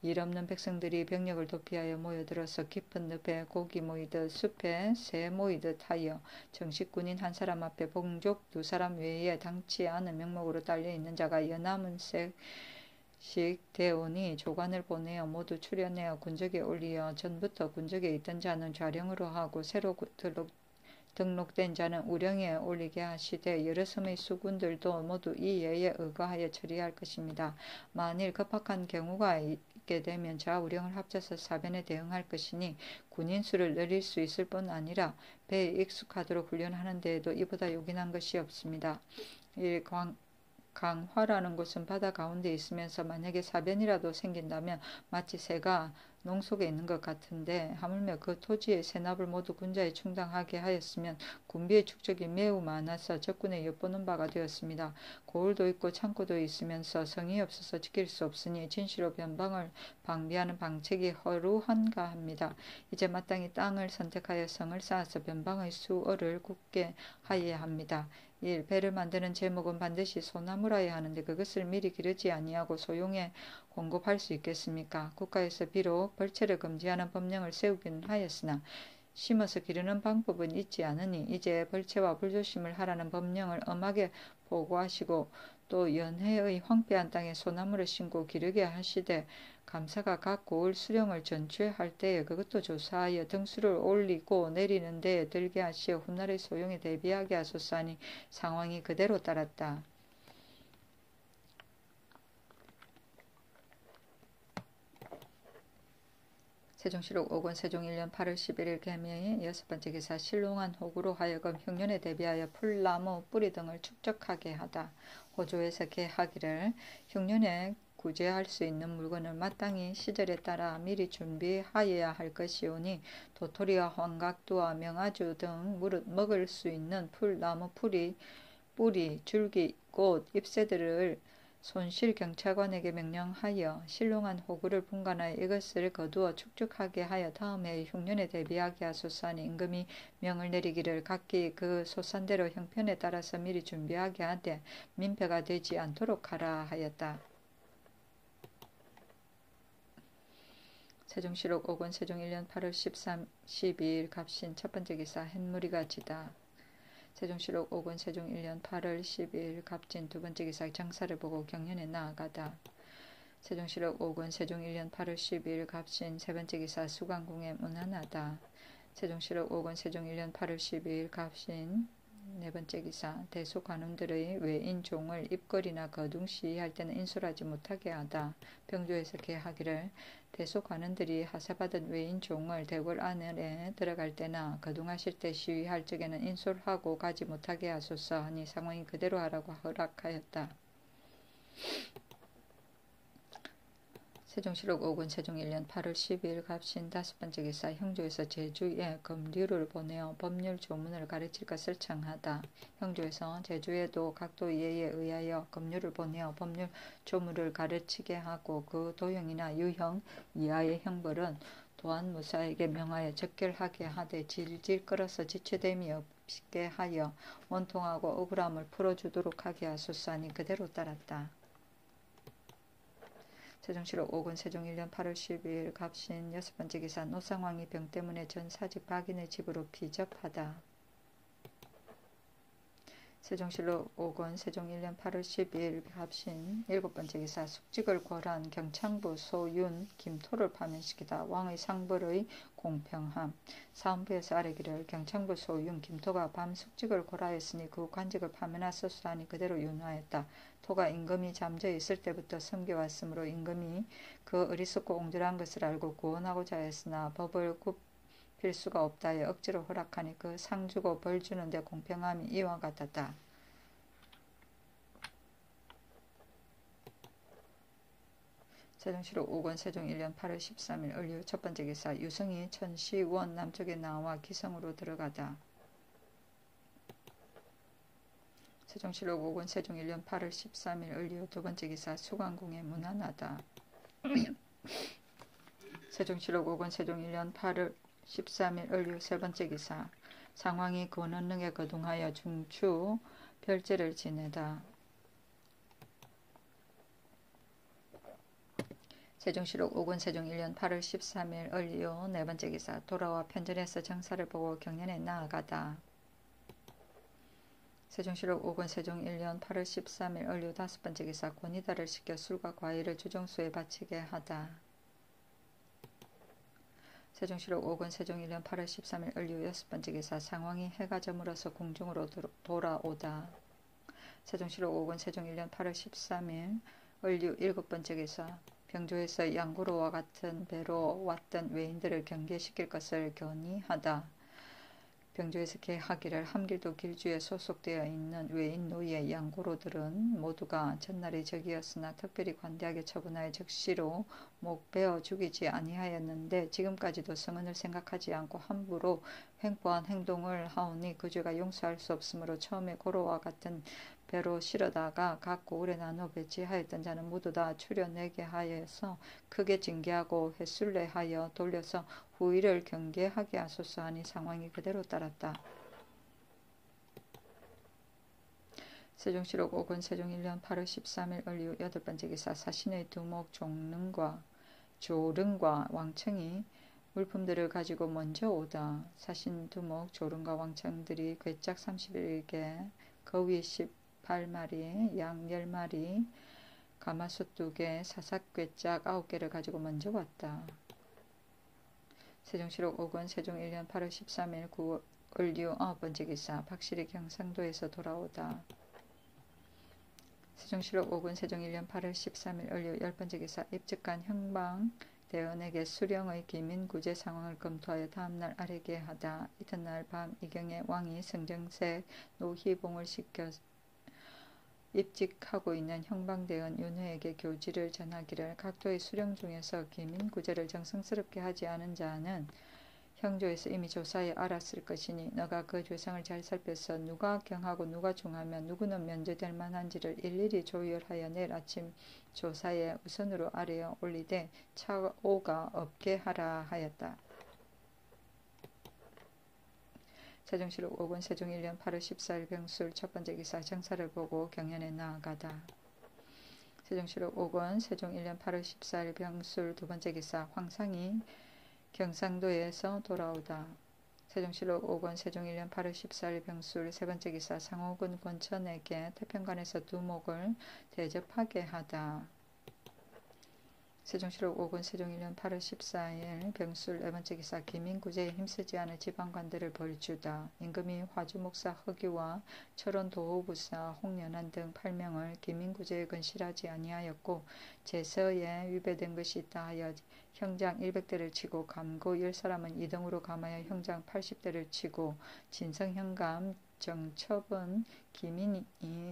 일 없는 백성들이 병력을 도피하여 모여들어서 깊은 늪에 고기 모이듯 숲에 새 모이듯 하여 정식 군인 한 사람 앞에 봉족 두 사람 외에 당치 않은 명목으로 딸려있는 자가 여남은 씩 대오니 조관을 보내어 모두 출현하여 군적에 올리어 전부터 군적에 있던 자는 좌령으로 하고 새로 등록된 자는 우령에 올리게 하시되 여러 섬의 수군들도 모두 이 예에 의거하여 처리할 것입니다. 만일 급박한 경우가 있게 되면 좌우령을 합쳐서 사변에 대응할 것이니 군인 수를 늘릴 수 있을 뿐 아니라 배에 익숙하도록 훈련하는 데에도 이보다 요긴한 것이 없습니다. 강화라는 곳은 바다 가운데 있으면서 만약에 사변이라도 생긴다면 마치 새가 농속에 있는 것 같은데 하물며 그 토지의 세납을 모두 군자에 충당하게 하였으면 군비의 축적이 매우 많아서 적군에 엿보는 바가 되었습니다. 고을도 있고 창고도 있으면서 성이 없어서 지킬 수 없으니 진시로 변방을 방비하는 방책이 허루한가 합니다. 이제 마땅히 땅을 선택하여 성을 쌓아서 변방의 수어를 굳게 하여야 합니다. 1. 배를 만드는 제목은 반드시 소나무라야 하는데 그것을 미리 기르지 아니하고 소용에 공급할 수 있겠습니까? 국가에서 비록 벌채를 금지하는 법령을 세우기는 하였으나 심어서 기르는 방법은 있지 않으니 이제 벌채와 불조심을 하라는 법령을 엄하게 보고하시고 또 연해의 황폐한 땅에 소나무를 심고 기르게 하시되 감사가 각 고을 수령을 전취할 때에 그것도 조사하여 등수를 올리고 내리는 데에 들게 하시어 훗날의 소용에 대비하게 하소서 하니 상황이 그대로 따랐다. 세종시록 5권 세종 1년 8월 11일 개명의 여섯 번째 기사 신롱한 호구로 하여금 흉년에 대비하여 풀나무 뿌리 등을 축적하게 하다. 호조에서 개하기를 흉년에 구제할 수 있는 물건을 마땅히 시절에 따라 미리 준비하여야 할 것이오니 도토리와 황각두와 명아주 등 먹을 수 있는 풀나무 뿌리, 줄기, 꽃, 잎새들을 손실 경찰관에게 명령하여 신롱한 호구를 분간하여 이것을 거두어 축축하게 하여 다음 해의 흉년에 대비하게 하소서 하니 임금이 명을 내리기를 각기 그 소산대로 형편에 따라서 미리 준비하게 하되 민폐가 되지 않도록 하라 하였다. 세종시록 5권 세종 1년 8월 13, 12일 갑신 첫 번째 기사 햇무리가 지다. 세종시록 5권 세종 1년 8월 12일 갑진 두 번째 기사 장사를 보고 경연에 나아가다. 세종시록 5권 세종 1년 8월 12일 갑신 세 번째 기사 수강궁에 문안하다. 세종시록 5권 세종 1년 8월 12일 갑신 네 번째 기사 대소 관원들의 외인 종을 입거리나 거둥시 할 때는 인솔하지 못하게 하다. 병조에서 개하기를 대소 관원들이 하사받은 외인 종을 대궐 안에 들어갈 때나 거둥하실 때 시위할 적에는 인솔하고 가지 못하게 하소서 하니 상황이 그대로 하라고 허락하였다. 세종시록 5권 세종 1년 8월 12일 갑신 다섯 번째 기사 형조에서 제주에 검류를 보내어 법률 조문을 가르칠 것을 청하다. 형조에서 제주에도 각도 예에 의하여 검류를 보내어 법률 조문을 가르치게 하고 그 도형이나 유형 이하의 형벌은 도안 무사에게 명하여 적결하게 하되 질질 끌어서 지체됨이 없게 하여 원통하고 억울함을 풀어주도록 하게 하소서 하니 그대로 따랐다. 세종시록 5권 세종 1년 8월 12일 갑신 여섯 번째 기사 노상왕이 병 때문에 전 사직 박인의 집으로 피접하다. 세종실록 5권 세종 1년 8월 10일 갑신 7번째 기사 숙직을 고란 경창부 소윤 김토를 파면시키다. 왕의 상벌의 공평함. 사헌부에서 아뢰기를 경창부 소윤 김토가 밤 숙직을 고라했으니 그 관직을 파면하소서 하니 그대로 윤하였다. 토가 임금이 잠져 있을 때부터 섬겨왔으므로 임금이 그 어리석고 옹졸한 것을 알고 구원하고자 했으나 법을 필 수가 없다 하여 억지로 허락하니 그 상 주고 벌 주는데 공평함이 이와 같았다. 세종실록 5권 세종 1년 8월 13일 을류 첫번째 기사 유성이 천시원 남쪽에 나와 기성으로 들어가다. 세종실록 5권 세종 1년 8월 13일 을류 두번째 기사 수관궁에 문안하다. 세종실록 5권 세종 1년 8월 13일 을류 세번째 기사 상황이 권언능에 거둥하여 중추 별제를 지내다. 세종실록 5권 세종 1년 8월 13일 을류 네번째 기사 돌아와 편전에서 정사를 보고 경연에 나아가다. 세종실록 5권 세종 1년 8월 13일 을류 다섯번째 기사 권이다를 시켜 술과 과일을 주정수에 바치게 하다. 세종실록 5권 세종 1년 8월 13일 을류 여섯번째 기사 상황이 해가 저물어서 궁중으로 돌아오다. 세종실록 5권 세종 1년 8월 13일 을류 일곱번째 기사 병조에서 양구로와 같은 배로 왔던 외인들을 경계시킬 것을 견의하다. 병조에서 계하기를 함길도 길주에 소속되어 있는 외인 노예 양고로들은 모두가 전날이 적이었으나 특별히 관대하게 처분하여 즉시로 목 베어 죽이지 아니하였는데 지금까지도 성은을 생각하지 않고 함부로 횡포한 행동을 하오니 그 죄가 용서할 수 없으므로 처음에 고로와 같은 배로 실어다가 각 고을에 나눠 배치하였던 자는 모두 다 추려내게 하여서 크게 징계하고 횟술내하여 돌려서 후일을 경계하게 하소서 하니 상황이 그대로 따랐다. 세종실록 5권 세종 1년 8월 13일 을류 여덟번째 기사 사신의 두목 조릉과 왕청이 물품들을 가지고 먼저 오다. 사신 두목 조릉과 왕청들이 괴짝 31개 거위 18마리 양 10마리 가마솥 2개 사삭괴짝 9개를 가지고 먼저 왔다. 세종실록 5권 세종 1년 8월 13일 을류 9번째 기사 박실이 경상도에서 돌아오다. 세종실록 5권 세종 1년 8월 13일 을류 10번째 기사 입직한 형방대원에게 수령의 기민구제 상황을 검토하여 다음날 아뢰게 하다. 이튿날 밤 이경에 왕이 성정세 노희봉을 시켜 입직하고 있는 형방대원 윤회에게 교지를 전하기를 각도의 수령 중에서 기민구제를 정성스럽게 하지 않은 자는 형조에서 이미 조사해 알았을 것이니 너가 그 죄상을 잘 살펴서 누가 경하고 누가 중하면 누구는 면제될 만한지를 일일이 조율하여 내일 아침 조사에 우선으로 아래어 올리되 차오가 없게 하라 하였다. 세종실록 5권 세종 1년 8월 14일 병술 첫번째 기사 정사를 보고 경연에 나아가다. 세종실록 5권 세종 1년 8월 14일 병술 두번째 기사 황상이 경상도에서 돌아오다. 세종실록 5권 세종 1년 8월 14일 병술 세번째 기사 상호군 권천에게 태평관에서 두목을 대접하게 하다. 세종실록 5권 세종 1년 8월 14일 병술 네번째 기사 기민구제에 힘쓰지 않은 지방관들을 벌주다. 임금이 화주목사 허기와 철원도호부사 홍연한 등 8명을 기민구제에 건실하지 아니하였고 제서에 위배된 것이 있다 하여 형장 100대를 치고 감고 10사람은 2등으로 감하여 형장 80대를 치고 진성형감 정첩은 기민이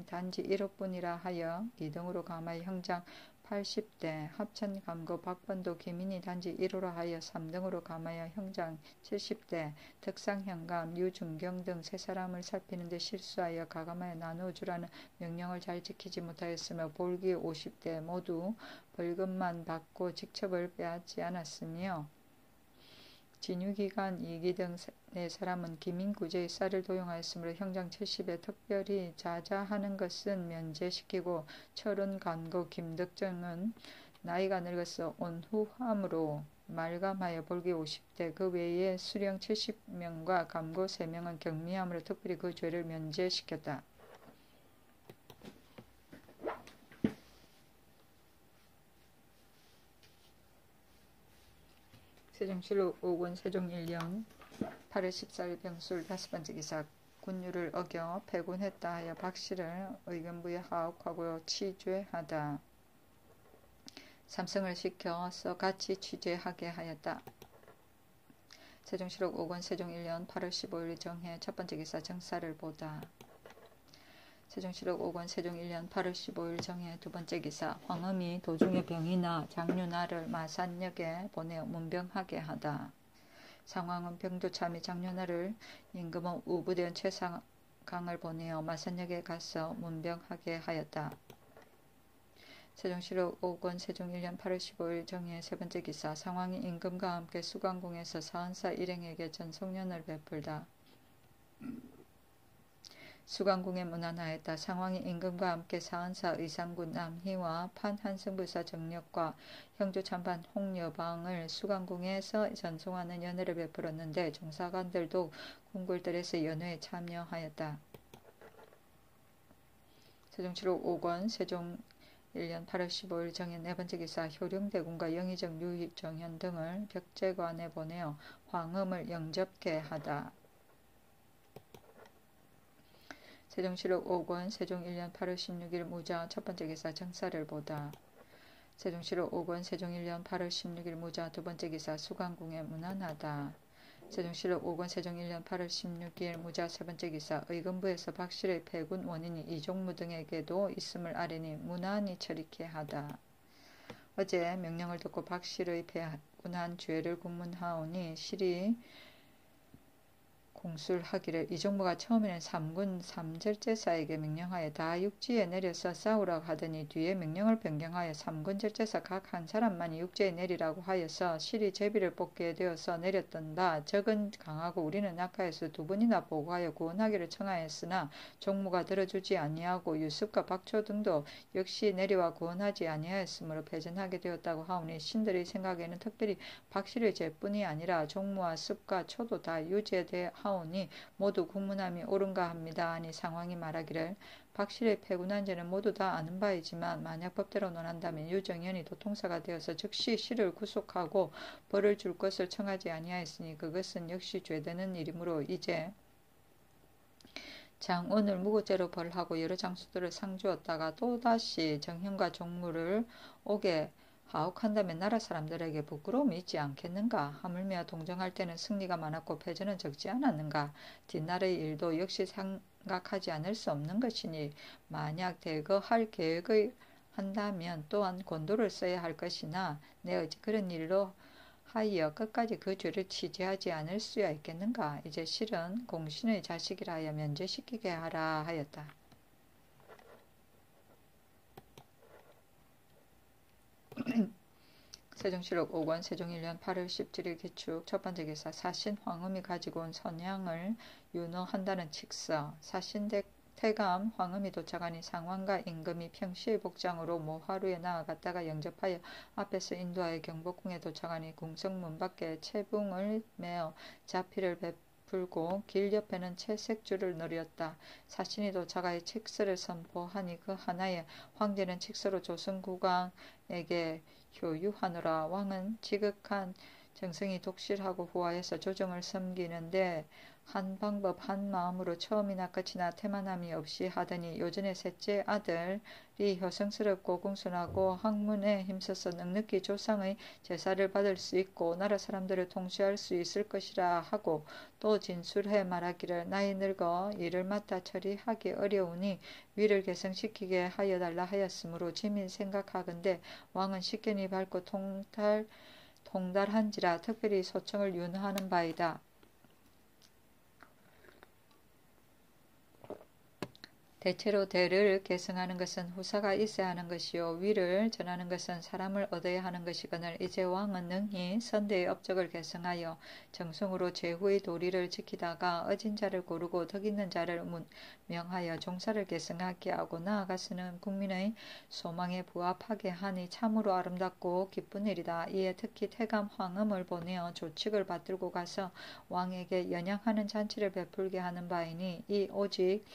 단지 1억뿐이라 하여 2등으로 감하여 형장 80대 합천감고 박번도 기민이 단지 1호라 하여 3등으로 감하여 형장 70대 덕상형감 유중경 등 3사람을 살피는 데 실수하여 가감하여 나누어 주라는 명령을 잘 지키지 못하였으며 볼기 50대 모두 벌금만 받고 직첩을 빼앗지 않았으며 진유기관 2기 등 4사람은 기민구제의 쌀을 도용하였으므로 형장 70에 특별히 자자하는 것은 면제시키고 철원 간고 김덕정은 나이가 늙어서 온후함으로 말감하여 볼기 50대 그 외에 수령 70명과 감고 3명은 경미함으로 특별히 그 죄를 면제시켰다. 세종실록 5권 세종 1년 8월 14일 병술 5번째 기사 군율을 어겨 패군했다 하여 박씨를 의견부에 하옥하고 취죄하다. 삼성을 시켜서 같이 취재하게 하였다. 세종실록 5권 세종 1년 8월 15일 정해 첫번째 기사 정사를 보다. 세종실록 5권 세종 1년 8월 15일 정해 두번째 기사 황음이 도중에 병이나 장윤아를 마산역에 보내어 문병하게 하다. 상황은 병조차 및 장윤아를 임금은 우부대원 최상강을 보내어 마산역에 가서 문병하게 하였다. 세종실록 5권 세종 1년 8월 15일 정해 세번째 기사 상황이 임금과 함께 수강궁에서 사헌사 일행에게 전속년을 베풀다. 수강궁에 문안하였다. 상황이 임금과 함께 사헌사 의상군 남희와 판한승부사 정력과 형조 참반 홍여방을 수강궁에서 전송하는 연회를 베풀었는데 종사관들도 궁궐들에서 연회에 참여하였다. 세종실록 5권 세종 1년 8월 15일 정해 네번째 기사 효령대군과 영의정 유익정현 등을 벽제관에 보내어 황음을 영접게 하다. 세종실록 5권 세종 1년 8월 16일 무자 첫번째 기사 정사를 보다. 세종실록 5권 세종 1년 8월 16일 무자 두번째 기사 수강궁에 문안하다. 세종실록 5권 세종 1년 8월 16일 무자 세번째 기사 의금부에서 박씨의 패군 원인이 이종무 등에게도 있음을 아뢰니 문안이 처리케 하다. 어제 명령을 듣고 박씨의 패군한 죄를 국문하오니 실이 공술하기를 이종무가 처음에는 삼군 삼절제사에게 명령하여 다 육지에 내려서 싸우라고 하더니 뒤에 명령을 변경하여 삼군 절제사 각 한 사람만이 육지에 내리라고 하여서 실이 제비를 뽑게 되어서 내렸던 바 적은 강하고 우리는 약하여서 두 번이나 보고하여 구원하기를 청하였으나 종무가 들어주지 아니하고 유습과 박초 등도 역시 내려와 구원하지 아니하였으므로 패전하게 되었다고 하오니 신들의 생각에는 특별히 박실의 죄뿐이 아니라 종무와 습과 초도 다 유지에 대하오니 모두 국문함이 옳은가 합니다. 하니 상황이 말하기를 박실의 패군한 죄는 모두 다 아는 바이지만 만약 법대로 논한다면 유정현이 도통사가 되어서 즉시 실을 구속하고 벌을 줄 것을 청하지 아니하였으니 그것은 역시 죄되는 일이므로 이제 장운을 무고죄로 벌하고 여러 장수들을 상주었다가 또다시 정현과 종무를 오게 하옥한다면 나라 사람들에게 부끄러움이 있지 않겠는가? 하물며 동정할 때는 승리가 많았고 패전은 적지 않았는가? 뒷날의 일도 역시 생각하지 않을 수 없는 것이니 만약 대거할 계획을 한다면 또한 권도를 써야 할 것이나 내 어찌 그런 일로 하여 끝까지 그 죄를 취재하지 않을 수야 있겠는가? 이제 실은 공신의 자식이라 하여 면제시키게 하라 하였다. 세종실록 5권 세종 1년 8월 17일 기축 첫번째 기사 사신 황음이 가지고 온 선양을 윤호한다는 칙서 사신태감 황음이 도착하니 상왕과 임금이 평시의 복장으로 모하루에 나아갔다가 영접하여 앞에서 인도하여 경복궁에 도착하니 궁성 문 밖에 채붕을 메어 자피를 베풀고 길 옆에는 채색줄을 늘였다. 사신이 도착하여 칙서를 선포하니 그 하나에 황제는 칙서로 조선국왕에게 효유하노라. 왕은 지극한 정성이 독실하고 후하여서 조정을 섬기는데 한 방법 한 마음으로 처음이나 끝이나 태만함이 없이 하더니 요전에 셋째 아들이 효성스럽고 공손하고 학문에 힘써서 넉넉히 조상의 제사를 받을 수 있고 나라 사람들을 통치할 수 있을 것이라 하고 또 진술해 말하기를 나이 늙어 일을 맡아 처리하기 어려우니 위를 개성시키게 하여달라 하였으므로 지민 생각하건대 왕은 식견이 밝고 통달한지라 특별히 소청을 윤하는 바이다. 대체로 대를 계승하는 것은 후사가 있어야 하는 것이요 위를 전하는 것은 사람을 얻어야 하는 것이거늘 이제 왕은 능히 선대의 업적을 계승하여 정성으로 제후의 도리를 지키다가 어진 자를 고르고 덕 있는 자를 명하여 종사를 계승하게 하고 나아가서는 국민의 소망에 부합하게 하니 참으로 아름답고 기쁜 일이다. 이에 특히 태감 황음을 보내어 조칙을 받들고 가서 왕에게 연양하는 잔치를 베풀게 하는 바이니 이 오직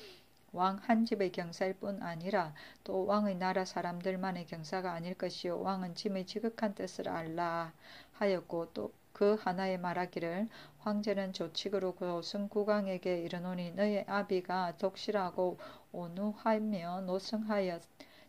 왕 한 집의 경사일 뿐 아니라 또 왕의 나라 사람들만의 경사가 아닐 것이요 왕은 짐의 지극한 뜻을 알라 하였고 또 그 하나에 말하기를 황제는 조칙으로 조승 국왕에게 이르노니 너의 아비가 독실하고 온후하며 노성하여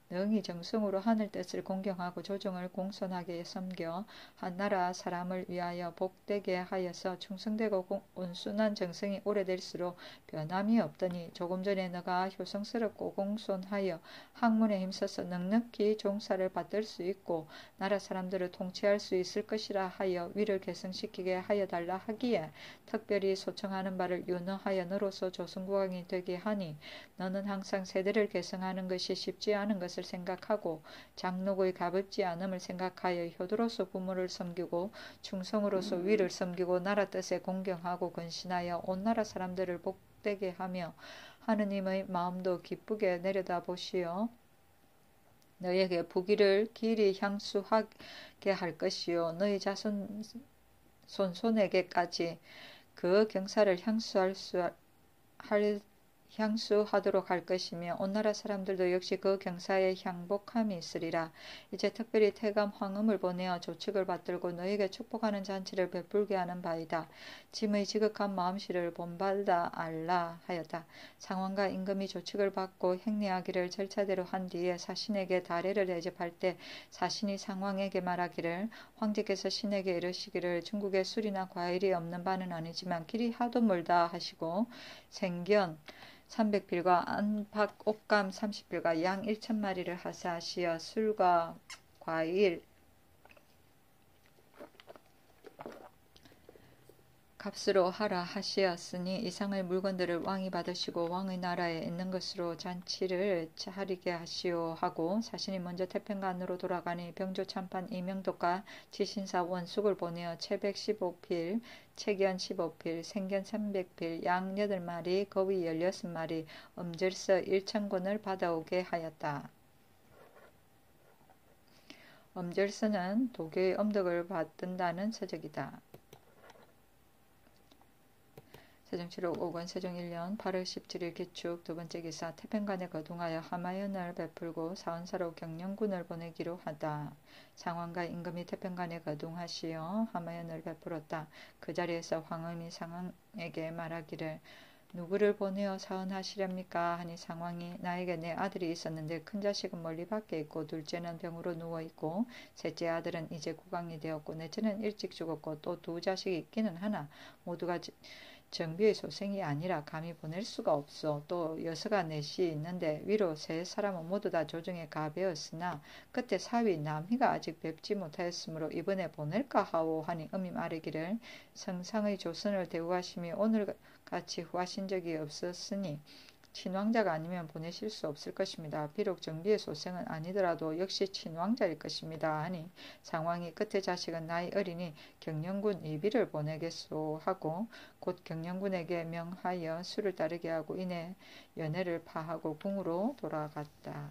능히 정성으로 하늘 뜻을 공경하고 조정을 공손하게 섬겨 한 나라 사람을 위하여 복되게 하여서 충성되고 온순한 정성이 오래될수록 변함이 없더니 조금 전에 너가 효성스럽고 공손하여 학문에 힘써서 넉넉히 종사를 받을 수 있고 나라 사람들을 통치할 수 있을 것이라 하여 위를 계승시키게 하여 달라 하기에 특별히 소청하는 바를 윤허하여 너로서 조승국왕이 되게 하니 너는 항상 세대를 계승하는 것이 쉽지 않은 것을 생각하고 장록의 가볍지 않음을 생각하여 효도로서 부모를 섬기고 충성으로서 위를 섬기고 나라 뜻에 공경하고 근신하여 온 나라 사람들을 복되게 하며 하느님의 마음도 기쁘게 내려다 보시어 너에게 부귀를 길이 향수하게 할 것이요 너희 자손 손손에게까지 그 경사를 향수하도록 할 것이며 온 나라 사람들도 역시 그 경사에 향복함이 있으리라. 이제 특별히 태감 황음을 보내어 조칙을 받들고 너에게 축복하는 잔치를 베풀게 하는 바이다. 짐의 지극한 마음씨를 본받아 알라 하였다. 상왕과 임금이 조칙을 받고 행례하기를 절차대로 한 뒤에 사신에게 다례를 대접할 때 사신이 상왕에게 말하기를 황제께서 신에게 이르시기를 중국에 술이나 과일이 없는 바는 아니지만 길이 하도 멀다 하시고 생견 300필과 안팎 옥감 30필과 양 1000마리를 하사하시어 술과 과일 값으로 하라 하시었으니 이상의 물건들을 왕이 받으시고 왕의 나라에 있는 것으로 잔치를 차리게 하시오 하고 사신이 먼저 태평관으로 돌아가니 병조 참판 이명독과 지신사 원숙을 보내어 채백 15필 채견 15필 생견 300필 양 8마리 거위 16마리 음절서 1000권을 받아오게 하였다. 음절서는 도교의 엄덕을 받든다는 서적이다. 세종실록 5권 세종 1년 8월 17일 기축 두번째 기사 태평관에 거둥하여 하마연을 베풀고 사원사로 경영군을 보내기로 하다. 상왕과 임금이 태평관에 거둥하시어 하마연을 베풀었다. 그 자리에서 황음이 상왕에게 말하기를 누구를 보내어 사언하시렵니까 하니 상왕이 나에게 내 아들이 있었는데 큰 자식은 멀리 밖에 있고 둘째는 병으로 누워있고 셋째 아들은 이제 국왕이 되었고 넷째는 일찍 죽었고 또 두 자식이 있기는 하나 모두가 정비의 소생이 아니라 감히 보낼 수가 없어. 또 여서가 넷이 있는데 위로 세 사람은 모두 다 조정에 가배었으나 그때 사위 남희가 아직 뵙지 못하였으므로 이번에 보낼까 하오 하니 음이 말하기를 성상의 조선을 대우하심이 오늘같이 후하신 적이 없었으니 친왕자가 아니면 보내실 수 없을 것입니다. 비록 정비의 소생은 아니더라도 역시 친왕자일 것입니다. 하니 상왕이 끝의 자식은 나이 어리니 경영군 이비를 보내겠소 하고 곧 경영군에게 명하여 수를 따르게 하고 이내 연회를 파하고 궁으로 돌아갔다.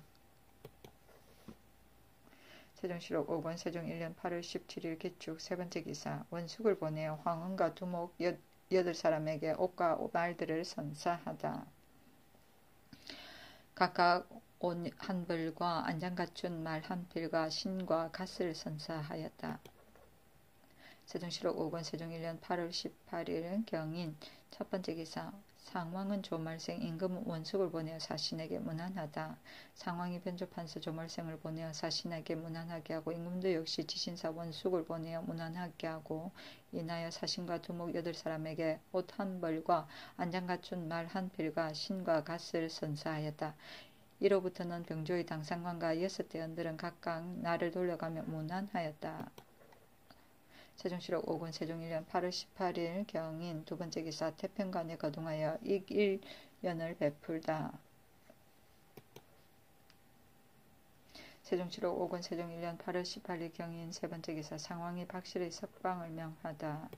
세종실록 5권 세종 1년 8월 17일 기축 세번째 기사 원숙을 보내어 황은과 두목 8사람에게 옷과 말들을 선사하다. 각각 옷 한 벌과 안장 갖춘 말 한 필과 신과 갓을 선사하였다. 세종실록 5권 세종 1년 8월 18일 경인 첫번째 기사 상왕은 조말생 임금은 원숙을 보내어 사신에게 문안하다. 상왕이 변조판서 조말생을 보내어 사신에게 문안하게 하고 임금도 역시 지신사 원숙을 보내어 문안하게 하고 인하여 사신과 두목 8사람에게 옷 한 벌과 안장 갖춘 말 한 필과 신과 갓을 선사하였다. 이로부터는 병조의 당상관과 6대원들은 각각 나를 돌려가며 문안하였다. 세종실록 5권 세종 1년 8월 18일 경인 두번째 기사 태평관에 거둥하여 익일연을 베풀다. 세종실록 5권 세종 1년 8월 18일 경인 세번째 기사 상왕이 박실의 석방을 명하다.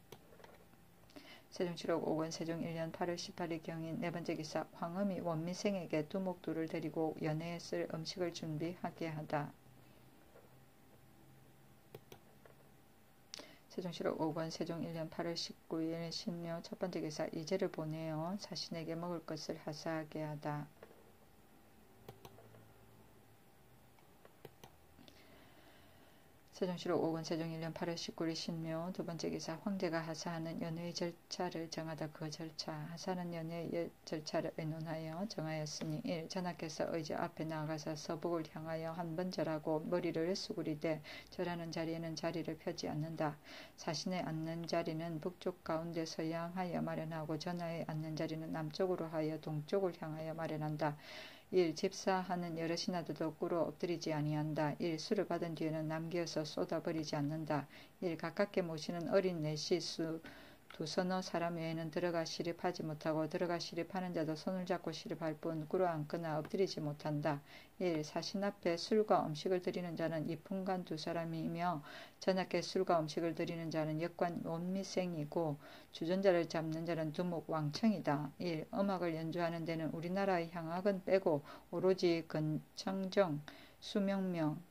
세종실록 5권 세종 1년 8월 18일 경인 네번째 기사 황음이 원미생에게 두목 둘을 데리고 연회에 쓸 음식을 준비하게 하다. 세종실록 5권 세종 1년 8월 19일 신묘 첫번째 기사 이제를 보내어 사신에게 먹을 것을 하사하게 하다. 세종시록 5권 세종 1년 8월 19일 신묘 두 번째 기사 황제가 하사하는 연회의 절차를 정하다. 그 절차 하사는 연회의 절차를 의논하여 정하였으니 1. 전하께서 의제 앞에 나아가서 서북을 향하여 한 번 절하고 머리를 수그리되 절하는 자리에는 자리를 펴지 않는다. 자신의 앉는 자리는 북쪽 가운데 서양하여 마련하고 전하의 앉는 자리는 남쪽으로 하여 동쪽을 향하여 마련한다. 1. 집사하는 여럿이나 더도 꿇어 엎드리지 아니한다. 1. 술을 받은 뒤에는 남기어서 쏟아버리지 않는다. 1. 가깝게 모시는 어린 넷이 두서너 사람 외에는 들어가 시립하지 못하고 들어가 시립하는 자도 손을 잡고 시립할 뿐 꿇어 앉거나 엎드리지 못한다. 1. 사신 앞에 술과 음식을 드리는 자는 이품관 두 사람이며 전하께 술과 음식을 드리는 자는 역관 원미생이고 주전자를 잡는 자는 두목 왕청이다. 1. 음악을 연주하는 데는 우리나라의 향악은 빼고 오로지 근청정, 수명명,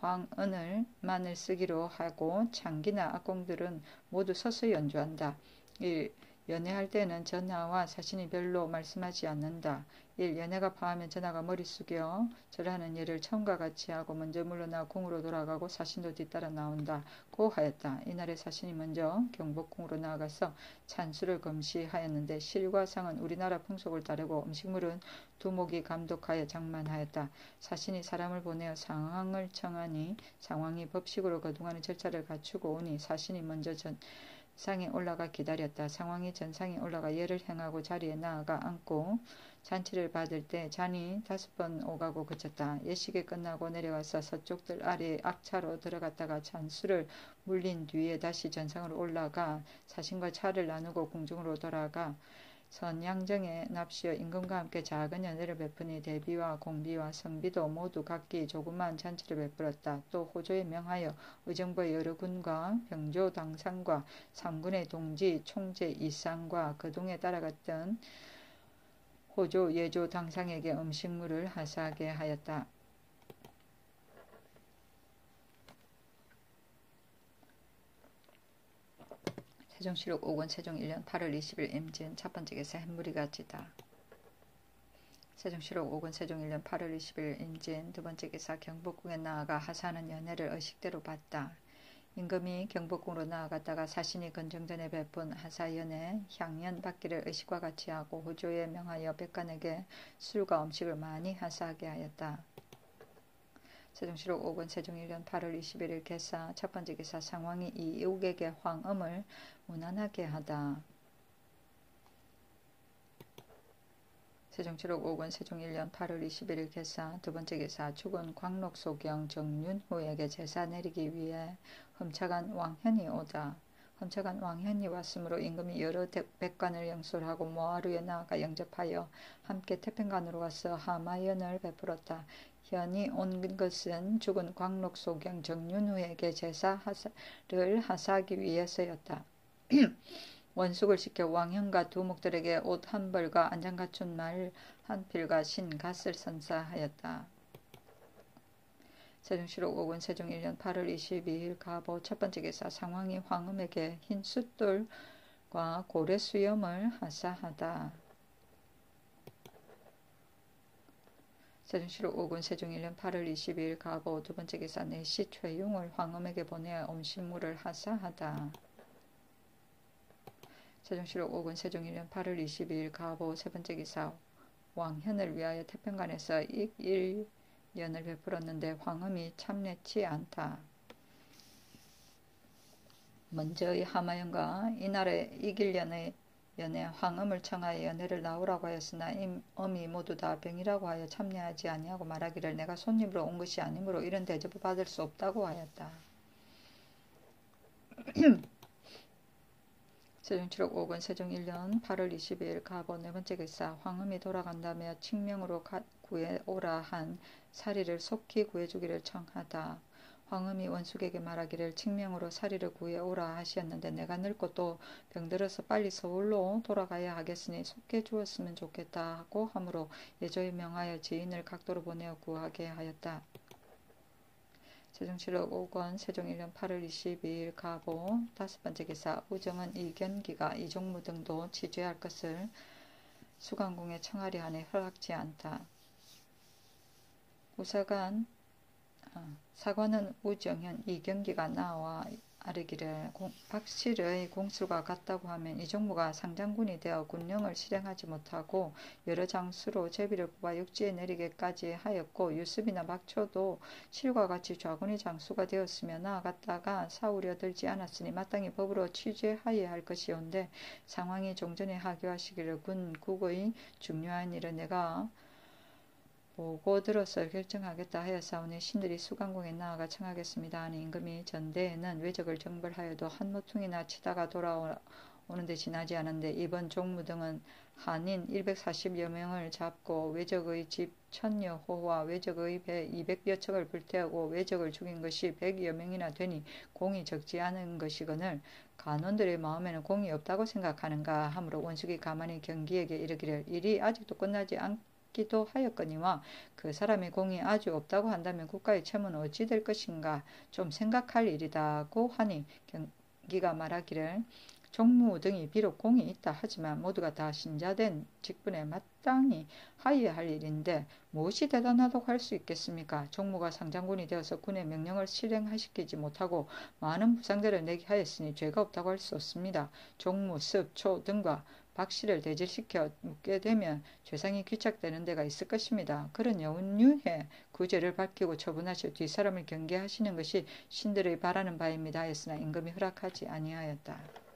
황은을만을 쓰기로 하고 창기나 악공들은 모두 서서 연주한다. 1. 연애할 때는 전하와 사신이 별로 말씀하지 않는다. 1. 연애가 파하면 전하가 머리 숙여 절하는 예를 처음과 같이 하고 먼저 물러나 궁으로 돌아가고 사신도 뒤따라 나온다. 고 하였다. 이날에 사신이 먼저 경복궁으로 나아가서 찬수를 금시하였는데 실과 상은 우리나라 풍속을 따르고 음식물은 두목이 감독하여 장만하였다. 사신이 사람을 보내어 상황을 청하니 상황이 법식으로 그동안의 절차를 갖추고 오니 사신이 먼저 전상에 올라가 기다렸다. 상황이 전상에 올라가 예를 행하고 자리에 나아가 앉고 잔치를 받을 때 잔이 5번 오가고 그쳤다. 예식이 끝나고 내려가서 서쪽들 아래의 악차로 들어갔다가 잔수를 물린 뒤에 다시 전상으로 올라가 사신과 차를 나누고 궁중으로 돌아가 선양정에 납시어 임금과 함께 작은 연회를 베푸니 대비와 공비와 성비도 모두 각기 조그마한 잔치를 베풀었다. 또 호조에 명하여 의정부의 여러 군과 병조 당상과 삼군의 동지 총재 이상과 그동에 따라갔던 호조 예조 당상에게 음식물을 하사하게 하였다. 세종시록 5권 세종 1년 8월 20일 임진 첫 번째 기사 햇무리가 지다. 세종시록 5권 세종 1년 8월 20일 임진 두 번째 기사 경복궁에 나아가 하사하는 연회를 의식대로 봤다. 임금이 경복궁으로 나아갔다가 사신이 건정전에 베푼 하사연회 향연 받기를 의식과 같이 하고 호조에 명하여 백관에게 술과 음식을 많이 하사하게 하였다. 세종시록 5권 세종 1년 8월 21일 개사 첫 번째 기사 상왕이 이욱에게 황음을 무난하게 하다. 세종시록 5권 세종 1년 8월 21일 개사 두 번째 기사 죽은 광록소경 정윤후에게 제사 내리기 위해 흠차간 왕현이 오다. 흠차간 왕현이 왔으므로 임금이 여러 백관을 영술하고 모하루에 나아가 영접하여 함께 태평관으로 와서 하마연을 베풀었다. 현이 온 것은 죽은 광록소경 정윤후에게 제사를 하사하기 위해서였다. 원숙을 시켜 왕현과 두목들에게 옷 한 벌과 안장 갖춘 말 한 필과 신 갓을 선사하였다. 세종시록 5권 세종 1년 8월 22일 가보 첫 번째 기사 상왕이 황음에게 흰 숫돌과 고래 수염을 하사하다. 세종시록 5권 세종 1년 8월 22일 가보 두 번째 기사 내시 최용을 황음에게 보내어 음식물을 하사하다. 세종시록 5권 세종 1년 8월 22일 가보 세 번째 기사 왕현을 위하여 태평관에서 익일연을 베풀었는데 황음이 참내치 않다. 먼저의 하마연과 이날의 익일연의 연에 황음을 청하여 연회를 나오라고 하였으나 임이 모두 다 병이라고 하여 참여하지 아니하고 말하기를 내가 손님으로 온 것이 아니므로 이런 대접을 받을 수 없다고 하였다. 세종시록 5권 세종 1년 8월 22일 가보 네 번째 기사 황음이 돌아간다며 칙명으로 구해오라 한 사리를 속히 구해주기를 청하다. 황음이 원숙에게 말하기를 칙명으로 사리를 구해오라 하시었는데 내가 늙고 또 병들어서 빨리 서울로 돌아가야 하겠으니 속해 주었으면 좋겠다 하고 하므로 예조에 명하여 지인을 각도로 보내어 구하게 하였다. 세종시록 5권 세종 1년 8월 22일 가보 다섯 번째 기사 우정은 이견기가 이종무 등도 취재할 것을 수강궁에 청하리 하니 허락지 않다. 우사간 사관은 우정현 이경기가 나와 아르기를 박실의 공술과 같다고 하면 이종무가 상장군이 되어 군령을 실행하지 못하고 여러 장수로 제비를 뽑아 육지에 내리게까지 하였고 유습이나 박초도 실과 같이 좌군의 장수가 되었으며 나아갔다가 사우려 들지 않았으니 마땅히 법으로 취재하여야 할 것이온데 상황이 종전에 하교하시기를 군국의 중요한 일은 내가 보고 들어서 결정하겠다 하였사오니 신들이 수강궁에 나아가 청하겠습니다 하니 임금이 전대에는 왜적을 정벌하여도 한 모퉁이나 치다가 돌아오는데 지나지 않은데 이번 종무 등은 한인 140여 명을 잡고 왜적의 집 1000여 호와 왜적의 배 200여 척을 불태우고 왜적을 죽인 것이 100여 명이나 되니 공이 적지 않은 것이거늘 간원들의 마음에는 공이 없다고 생각하는가 하므로 원숙이 가만히 경기에게 이르기를 일이 아직도 끝나지 않기도 하였거니와 그 사람의 공이 아주 없다고 한다면 국가의 체문은 어찌 될 것인가 좀 생각할 일이다고 하니 경기가 말하기를 종무 등이 비록 공이 있다 하지만 모두가 다 신자된 직분에 마땅히 하여야 할 일인데 무엇이 대단하다고 할 수 있겠습니까? 종무가 상장군이 되어서 군의 명령을 실행시키지 못하고 많은 부상들을 내게 하였으니 죄가 없다고 할 수 없습니다. 종무, 습, 초 등과 박씨를 대질시켜 묻게 되면 죄상이 귀착되는 데가 있을 것입니다. 그런 연유에 그 죄를 밝히고 처분하시어 뒷사람을 경계하시는 것이 신들의 바라는 바입니다 하였으나 임금이 허락하지 아니하였다.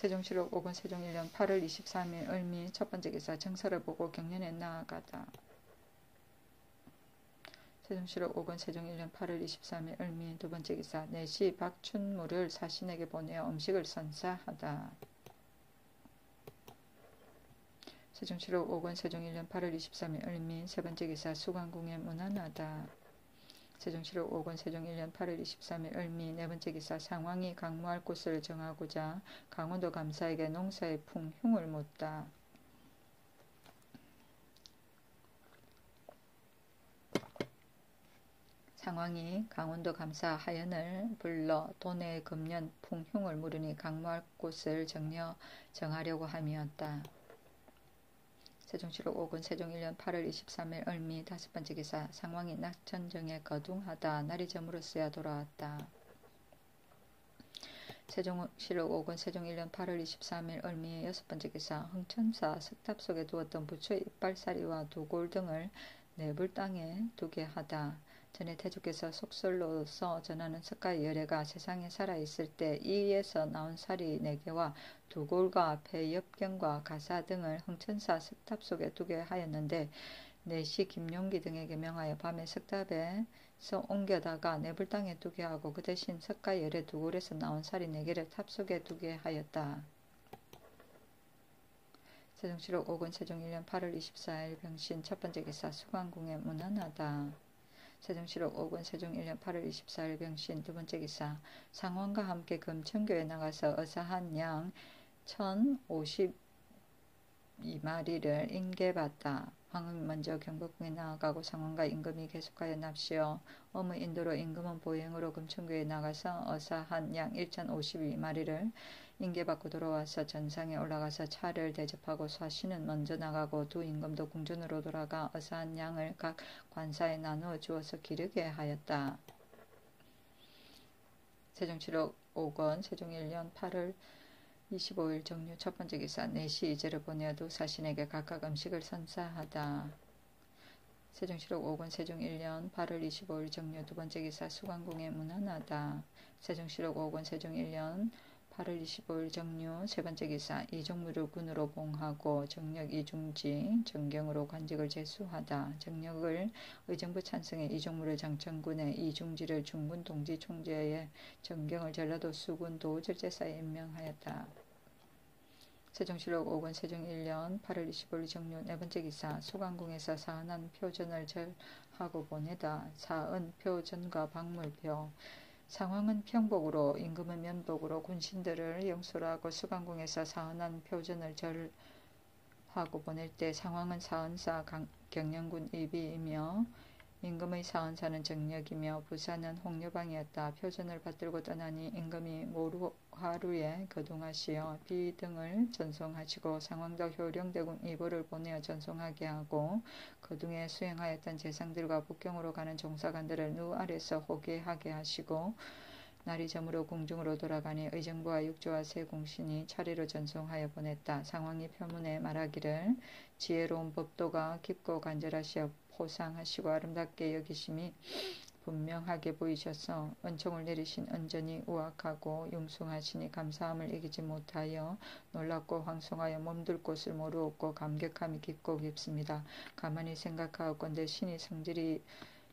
세종실록 5권 세종 1년 8월 23일 을미 첫 번째 기사 정서를 보고 경련에 나아가다. 세종실록 5권 세종 1년 8월 23일 을미 두 번째 기사 내시 박춘무를 사신에게 보내어 음식을 선사하다. 세종실록 5권 세종 1년 8월 23일 을미 세 번째 기사 수관궁에 문안하다. 세종실록 5권 세종 1년 8월 23일 을미 네 번째 기사 상황이 강무할 곳을 정하고자 강원도 감사에게 농사의 풍흉을 묻다. 상황이 강원도 감사 하연을 불러 도내 금년 풍흉을 물으니 강무할 곳을 정하려고 함이었다. 세종실록 5권 세종 1년 8월 23일 을미 다섯 번째 기사 상황이 낙천정에 거둥하다 날이 저물었어야 돌아왔다. 세종실록 5권 세종 1년 8월 23일 을미의 여섯 번째 기사 흥천사 석탑 속에 두었던 부처의 이빨사리와 두골 등을 내불 땅에 두게 하다. 전에 태조께서 속설로서 전하는 석가의 열애가 세상에 살아있을 때 이에서 나온 사리 4개와 두골과 폐엽경과 가사 등을 흥천사 석탑 속에 두게 하였는데 내시 김용기 등에게 명하여 밤에 석탑에서 옮겨다가 내불 땅에 두게 하고 그 대신 석가의 열애 두골에서 나온 사리 4개를 탑 속에 두게 하였다. 세종실록 5권 세종 1년 8월 24일 병신 첫 번째 기사 수관궁에 문안하다. 세종실록 5권 세종 1년 8월 24일 병신 두 번째 기사 상황과 함께 금천교에 나가서 어사한 양 1052마리를 인계받다. 황음이 먼저 경복궁에 나아가고 상황과 임금이 계속하여 납시어 엄의 인도로 임금은 보행으로 금천교에 나가서 어사한 양 1052마리를 인계받고 돌아와서 전상에 올라가서 차를 대접하고 사신은 먼저 나가고 두 임금도 궁전으로 돌아가 어사한 양을 각 관사에 나누어 주어서 기르게 하였다. 세종실록 5권 세종 1년 8월 25일 정류 첫 번째 기사 내시 이제를 보내어 두 사신에게 각각 음식을 선사하다. 세종실록 5권 세종 1년 8월 25일 정류 두 번째 기사 수관궁에 문안하다. 세종실록 5권 세종 1년 8월 25일 정류 세 번째 기사 이종무를 군으로 봉하고 정력 이중지 정경으로 관직을 제수하다. 정력을 의정부 찬성해 이종무를 장천군에 이중지를 중군 동지총재에 정경을 전라도 수군 도절제사에 임명하였다. 세종실록 5권 세종 1년 8월 25일 정류 네 번째 기사 수관궁에서 사은한 표전을 절하고 보내다. 사은 표전과 박물표 상황은 평복으로 임금은 면복으로 군신들을 영솔하고 수관궁에서 사은한 표전을 절하고 보낼 때 상황은 사은사 경영군 입이이며 임금의 사은사는 정력이며 부사는 홍려방이었다. 표전을 받들고 떠나니 임금이 모루 하루에 거둥하시어 비 등을 전송하시고 상황도 효령대군 이보를 보내어 전송하게 하고 거둥에 수행하였던 재상들과 북경으로 가는 종사관들을 누 아래서 호계하게 하시고 날이 저물어 궁중으로 돌아가니 의정부와 육조와 세 공신이 차례로 전송하여 보냈다. 상황이 표문에 말하기를 지혜로운 법도가 깊고 간절하시어 포상하시고 아름답게 여기심이 분명하게 보이셔서 은총을 내리신 은전이 우악하고 융숭하시니 감사함을 이기지 못하여 놀랍고 황송하여 몸둘 곳을 모르었고 감격함이 깊고 깊습니다. 가만히 생각하옵건대 신이 성질이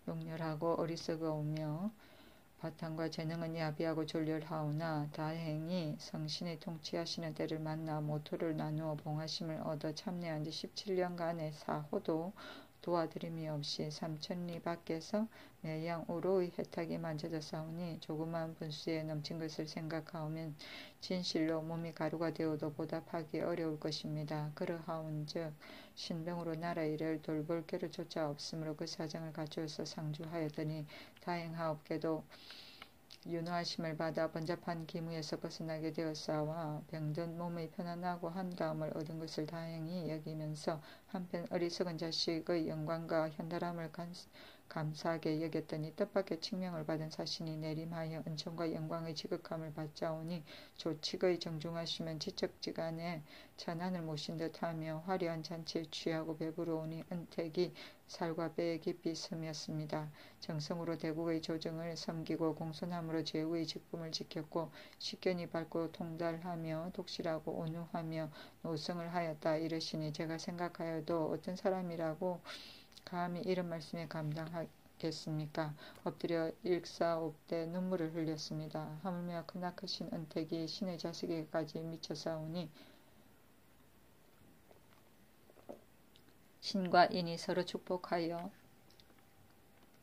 용렬하고 어리석어오며 바탕과 재능은 야비하고 졸렬하오나 다행히 성신이 통치하시는 때를 만나 모토를 나누어 봉하심을 얻어 참여한 지 17년간의 사호도 도와드림이 없이 삼천리 밖에서 매양 우로의 혜택이 만져졌사오니 조그마한 분수에 넘친 것을 생각하오면 진실로 몸이 가루가 되어도 보답하기 어려울 것입니다. 그러하온즉 신병으로 나라 일을 돌볼 겨를 조차 없으므로 그 사정을 갖추어서 상주하였더니 다행하옵게도 윤호하심을 받아 번잡한 기무에서 벗어나게 되었사와 병든 몸의 편안하고 한가함을 얻은 것을 다행히 여기면서 한편 어리석은 자식의 영광과 현달함을 감사하게 여겼더니 뜻밖의 칙명을 받은 사신이 내림하여 은총과 영광의 지극함을 받자오니 조칙의 정중하시면 지척지간에 천한을 모신 듯하며 화려한 잔치에 취하고 배부르오니 은택이 살과 뼈에 깊이 스몄습니다. 정성으로 대국의 조정을 섬기고 공손함으로 제후의 직분을 지켰고 식견이 밝고 통달하며 독실하고 온유하며 노성을 하였다 이르시니 제가 생각하여도 어떤 사람이라고 감히 이런 말씀에 감당하겠습니까? 엎드려 일사옵되 눈물을 흘렸습니다. 하물며 크나크신 은택이 신의 자식에게까지 미쳐싸우니 신과 인이 서로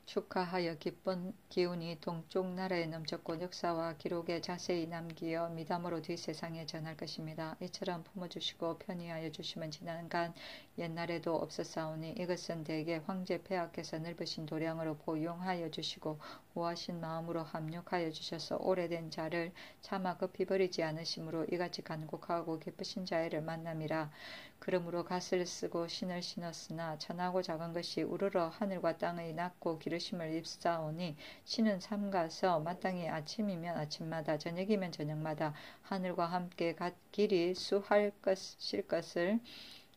축하하여 기쁜 기운이 동쪽 나라에 넘쳤고 역사와 기록에 자세히 남기어 미담으로 뒷세상에 전할 것입니다. 이처럼 품어주시고 편히하여 주시면 지난간 옛날에도 없었사오니 이것은 대개 황제 폐하께서 넓으신 도량으로 보용하여 주시고 우하신 마음으로 합력하여 주셔서 오래된 자를 차마 급히 버리지 않으심으로 이같이 간곡하고 기쁘신 자애를 만남이라. 그러므로 갓을 쓰고 신을 신었으나 천하고 작은 것이 우러러 하늘과 땅의 낮고 기르심을 입사오니 신은 삼가서 마땅히 아침이면 아침마다 저녁이면 저녁마다 하늘과 함께 길이 수할 것을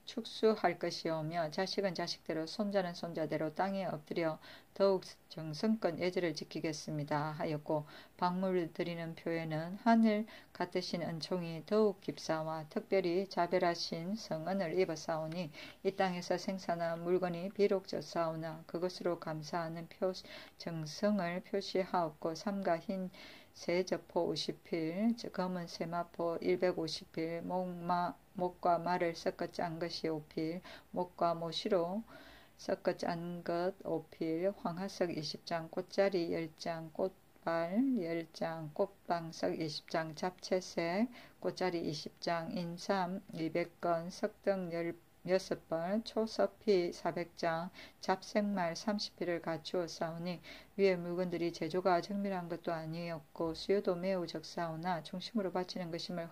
축수할 것이오며 자식은 자식대로 손자는 손자대로 땅에 엎드려 더욱 정성껏 예절을 지키겠습니다 하였고 박물 드리는 표에는 하늘 같으신 은총이 더욱 깊사와 특별히 자별하신 성은을 입었사오니 이 땅에서 생산한 물건이 비록 적사오나 그것으로 감사하는 정성을 표시하옵고 삼가 흰 세저포 50필, 검은 세마포 150필, 목과 말을 섞어 짠 것이 5필, 목과 모시로 섞어 짠 것 5필, 황화석 20장, 꽃자리 10장, 꽃발 10장, 꽃방석 20장, 잡채색, 꽃자리 20장, 인삼 200건, 석등 6번, 초서피 400장, 잡생말 30필을 갖추었사오니 위의 물건들이 제조가 정밀한 것도 아니었고 수요도 매우 적사오나 중심으로 바치는 것임을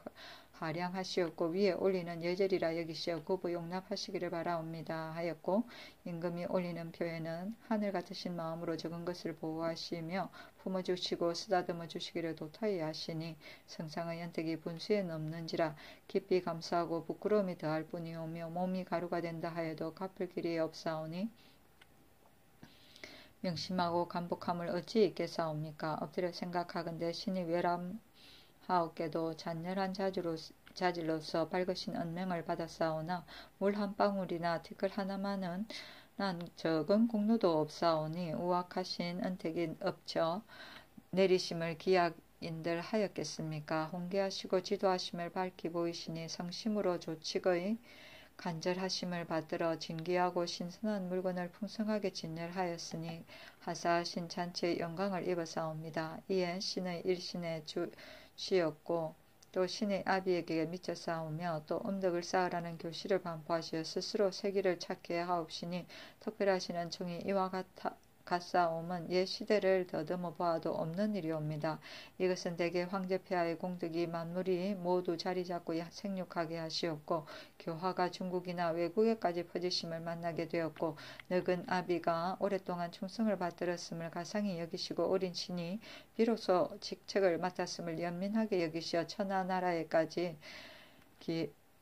하량하시었고 위에 올리는 예절이라 여기시어 구부 용납하시기를 바라옵니다 하였고 임금이 올리는 표에는 하늘 같으신 마음으로 적은 것을 보호하시며 품어주시고 쓰다듬어 주시기를 도타히 하시니 성상의 연택이 분수에 넘는지라 깊이 감사하고 부끄러움이 더할 뿐이오며 몸이 가루가 된다 하여도 갚을 길이 없사오니 명심하고 간복함을 어찌 있겠사옵니까? 엎드려 생각하건대 신이 외람하옵게도 잔열한 자질로서 밝으신 은명을 받았사오나 물 한 방울이나 티끌 하나만은 난 적은 공로도 없사오니 우악하신 은택이 엎쳐 내리심을 기약인들 하였겠습니까? 홍계하시고 지도하심을 밝히 보이시니 성심으로 조칙의 간절하심을 받들어 진귀하고 신선한 물건을 풍성하게 진열하였으니 하사하신 잔치의 영광을 입어사옵니다. 이에 신의 일신의 주시였고 또 신의 아비에게 미쳐싸우며 또 음덕을 쌓으라는 교시를 반포하시어 스스로 세기를 찾게 하옵시니 특별하신 은총이 이와 갔사옴은 옛 시대를 더듬어 보아도 없는 일이옵니다. 이것은 대개 황제 폐하의 공덕이 만물이 모두 자리 잡고 생육하게 하시었고 교화가 중국이나 외국에까지 퍼지심을 만나게 되었고 늙은 아비가 오랫동안 충성을 받들었음을 가상히 여기시고 어린 신이 비로소 직책을 맡았음을 연민하게 여기시어 천하나라에까지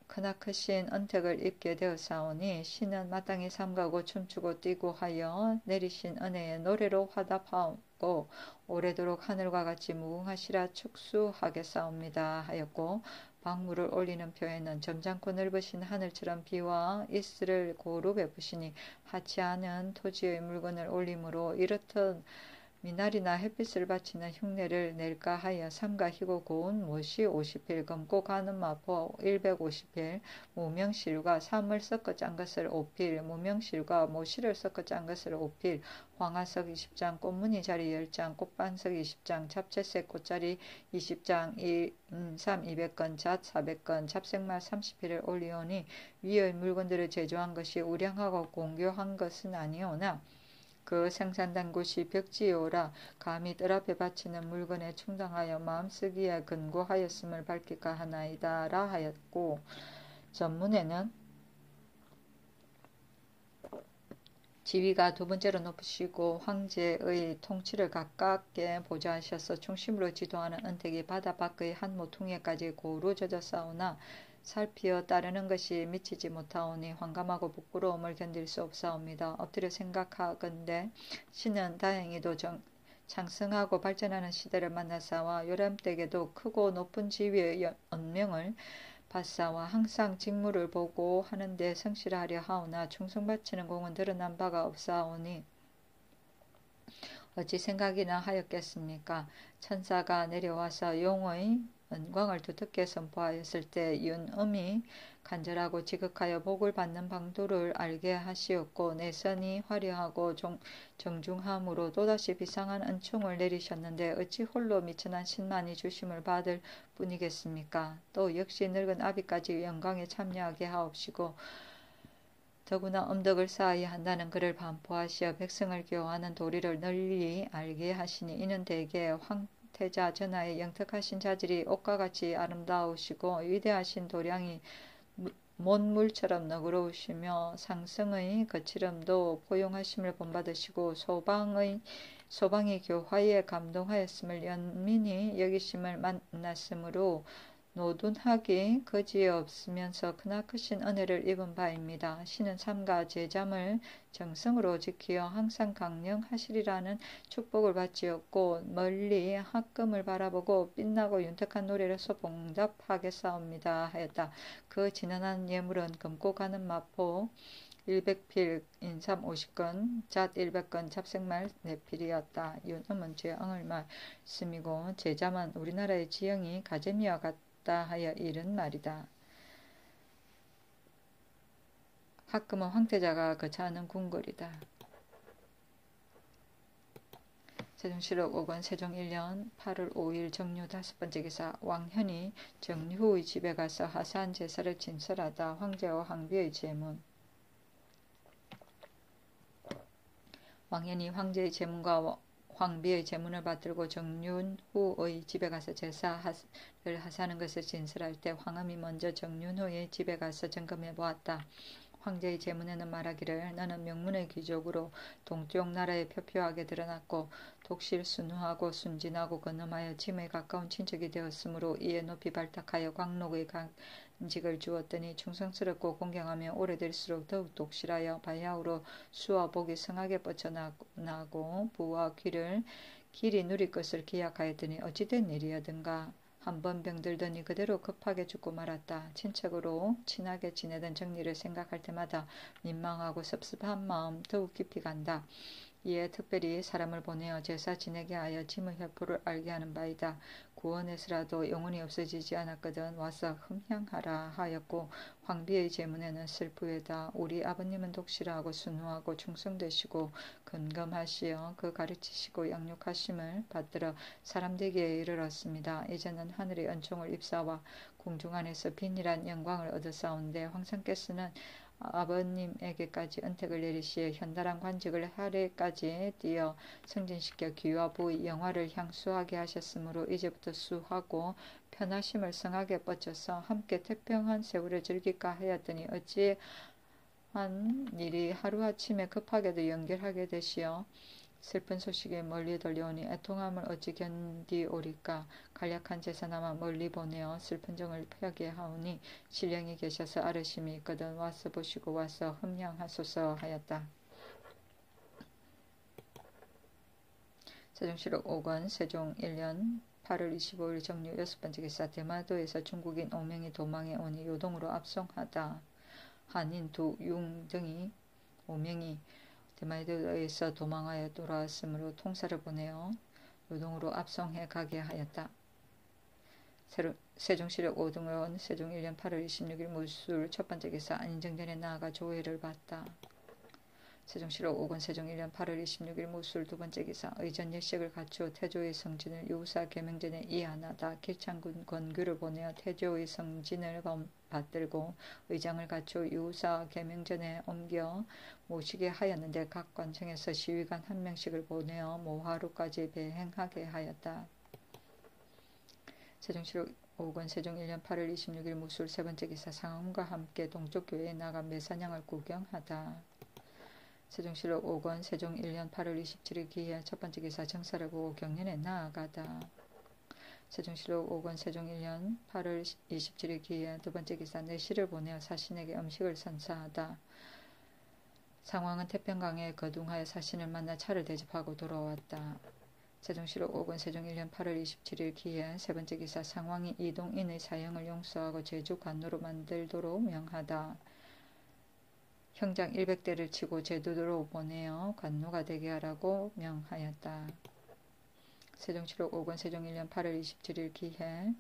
크나크신 은택을 입게 되었사오니 신은 마땅히 삼가고 춤추고 뛰고 하여 내리신 은혜에 노래로 화답하고 오래도록 하늘과 같이 무궁하시라 축수하겠사옵니다 하였고 방물을 올리는 표에는 점잖고 넓으신 하늘처럼 비와 이슬을 고루 베푸시니 하치하는 토지의 물건을 올림으로 이렇듯 미나리나 햇빛을 바치는 흉내를 낼까 하여 삼가 희고 고운 못이 50필 검고 가는 마포 150필 무명실과 삼을 섞어 짠 것을 5필 무명실과 모시를 섞어 짠 것을 5필 황화석 20장 꽃무늬 자리 10장 꽃반석 20장 잡채색 꽃자리 20장 인삼 200건 잣 400건 잡생말 30필을 올리오니 위의 물건들을 제조한 것이 우량하고 공교한 것은 아니오나 그 생산된 곳이 벽지요라 감히 뜰 앞에 바치는 물건에 충당하여 마음쓰기에 근고하였음을 밝힐까 하나이다 라 하였고 전문에는 지위가 두 번째로 높으시고 황제의 통치를 가깝게 보좌하셔서 중심으로 지도하는 은택이 바다 밖의 한 모퉁이에까지 고루 젖어싸우나 살피어 따르는 것이 미치지 못하오니 황감하고 부끄러움을 견딜 수 없사옵니다. 엎드려 생각하건대 신은 다행히도 창성하고 발전하는 시대를 만나사와 요람댁에도 크고 높은 지위의 언명을 받사와 항상 직무를 보고 하는데 성실하려 하오나 충성바치는 공은 드러난 바가 없사오니 어찌 생각이나 하였겠습니까? 천사가 내려와서 용의 은광을 두텁게 선포하였을 때 윤음이 간절하고 지극하여 복을 받는 방도를 알게 하시었고 내선이 화려하고 정중함으로 또다시 비상한 은총을 내리셨는데 어찌 홀로 미천한 신만이 주심을 받을 뿐이겠습니까? 또 역시 늙은 아비까지 영광에 참여하게 하옵시고 더구나 음덕을 쌓아야 한다는 글을 반포하시어 백성을 교화하는 도리를 널리 알게 하시니 이는 대개 황태자 전하의 영특하신 자질이 옷과 같이 아름다우시고 위대하신 도량이 못물처럼 너그러우시며 상성의 거칠음도 포용하심을 본받으시고 소방이 교화에 감동하였음을 연민히 여기심을 만났으므로 노둔하기 거지없으면서 크나크신 은혜를 입은 바입니다. 신은 삼가 제잠을 정성으로 지키어 항상 강령하시리라는 축복을 받지었고 멀리 학금을 바라보고 빛나고 윤택한 노래로서 봉답하겠사옵니다 하였다. 그 진언한 예물은 검고 가는 마포 100필, 인삼 50건, 잣 100건, 잡생말 4필이었다. 윤음은 제엉을 말씀이고 제잠은 우리나라의 지형이 가재미와 같다 하여 이른 말이다. 학금은 황태자가 거처하는 궁궐이다. 세종실록 5권 세종 1년 8월 5일 정유 5번째 기사 왕현이 정유의 집에 가서 하사한 제사를 진설하다. 황제와 황비의 제문. 왕현이 황제의 제문과 황비의 제문을 받들고 정윤후의 집에 가서 제사를 하사하는 것을 진설할 때 황음이 먼저 정윤후의 집에 가서 점검해 보았다. 황제의 제문에는 말하기를 너는 명문의 귀족으로 동쪽 나라에 표표하게 드러났고 독실 순후하고 순진하고 근엄하여 짐에 가까운 친척이 되었으므로 이에 높이 발탁하여 광록의 간직을 주었더니 충성스럽고 공경하며 오래될수록 더욱 독실하여 바야흐로 수와 복이 성하게 뻗쳐나고 부와 귀를 길이 누릴 것을 기약하였더니 어찌된 일이여든가. 한번 병들더니 그대로 급하게 죽고 말았다. 친척으로 친하게 지내던 정리를 생각할 때마다 민망하고 섭섭한 마음 더욱 깊이 간다. 이에 특별히 사람을 보내어 제사 지내게 하여 짐의 혈포를 알게 하는 바이다. 구원해서라도 영혼이 없어지지 않았거든 와서 흠향하라 하였고 황비의 제문에는 슬프에다 우리 아버님은 독실하고 순후하고 충성되시고 근검하시어 그 가르치시고 양육하심을 받들어 사람되기에 이르렀습니다. 이제는 하늘의 은총을 입사와 궁중 안에서 빈일한 영광을 얻었사온데 황상께서는 아버님에게까지 은택을 내리시어 현달한 관직을 하례까지 띄어 승진시켜 귀와 부의 영화를 향수하게 하셨으므로 이제부터 수하고 편하심을 성하게 뻗쳐서 함께 태평한 세월을 즐길까 하였더니 어찌한 일이 하루아침에 급하게도 연결하게 되시어 슬픈 소식에 멀리 들려오니 애통함을 어찌 견디오리까. 간략한 제사나마 멀리 보내어 슬픈 정을 펴게 하오니 신령이 계셔서 아르심이 있거든 와서 보시고 와서 흠양하소서 하였다. 세종실록 5권 세종 1년 8월 25일 정유 6번째 기사. 대마도에서 중국인 5명이 도망해 오니 요동으로 압송하다. 한인 두융 등이 5명이 대마도에서 도망하여 돌아왔으므로 통사를 보내어 요동으로 압송해 가게 하였다. 세종실록 5등원 세종 1년 8월 26일 무술 첫번째 기사. 안인정전에 나아가 조회를 받다. 세종실록 5권 세종 1년 8월 26일 무술 두번째 기사. 의전 예식을 갖추어 태조의 성진을 유사 계명전에 이안하다. 길창군 권규를 보내어 태조의 성진을 받들고 의장을 갖추어 유사 계명전에 옮겨 모시게 하였는데 각 관청에서 시위관 한 명씩을 보내어 모하루까지 배행하게 하였다. 세종실록 5권 세종 1년 8월 26일 무술 세번째 기사. 상엄과 함께 동쪽 교회에 나가 매사냥을 구경하다. 세종실록 5권 세종 1년 8월 27일 기해 첫번째 기사. 정사를 보고 경련에 나아가다. 세종실록 5권 세종 1년 8월 27일 기해 두번째 기사. 내시를 보내어 사신에게 음식을 선사하다. 상황은 태평강에 거둥하여 사신을 만나 차를 대접하고 돌아왔다. 세종실록 5권 세종 1년 8월 27일 기해 세번째 기사. 상황이 이동인의 사형을 용서하고 제주 관노로 만들도록 명하다. 형장 100대를 치고 제주도로 보내어 관노가 되게 하라고 명하였다. 세종실록 5권 세종 1년 8월 27일 기해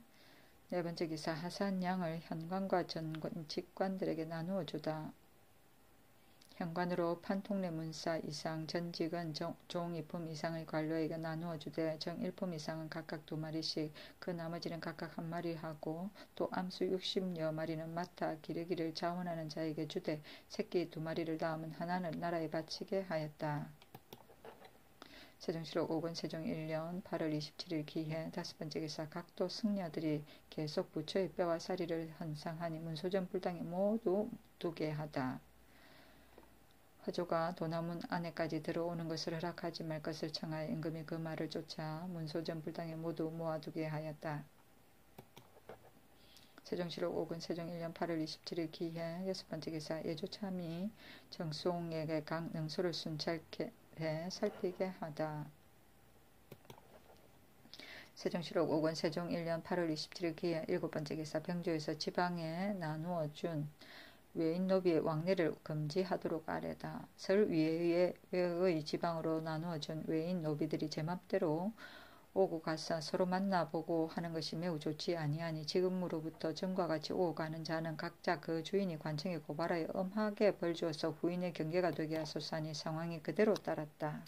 네번째 기사. 하산양을 현관과 전관 직관들에게 나누어 주다. 현관으로 판통내 문사 이상, 전직은 종이품 이상의 관료에게 나누어 주되 정일품 이상은 각각 2마리씩, 그 나머지는 각각 1마리 하고, 또 암수 60여 마리는 맡아 기르기를 자원하는 자에게 주되 새끼 2마리를 낳으면 하나는 나라에 바치게 하였다. 세종실록 5권 세종 1년 8월 27일 기해 다섯번째 기사. 각도 승려들이 계속 부처의 뼈와 사리를 헌상하니 문소전 불당에 모두 두게 하다. 허조가 도나문 안에까지 들어오는 것을 허락하지 말 것을 청하여 임금이 그 말을 쫓아 문소전 불당에 모두 모아두게 하였다. 세종실록 5권 세종 1년 8월 27일 기해 여섯번째 기사. 예조참이 정송에게 각 능소를 순찰해 살피게 하다. 세종실록 5권 세종 1년 8월 27일 기해 일곱번째 기사. 병조에서 지방에 나누어 준 외인 노비의 왕래를 금지하도록 아뢰다. 설 위의 지방으로 나누어준 외인 노비들이 제 맘대로 오고 가서 서로 만나보고 하는 것이 매우 좋지 아니하니 지금으로부터 전과 같이 오고 가는 자는 각자 그 주인이 관청에 고발하여 엄하게 벌 주어서 후인의 경계가 되게 하소서 하니 상황이 그대로 따랐다.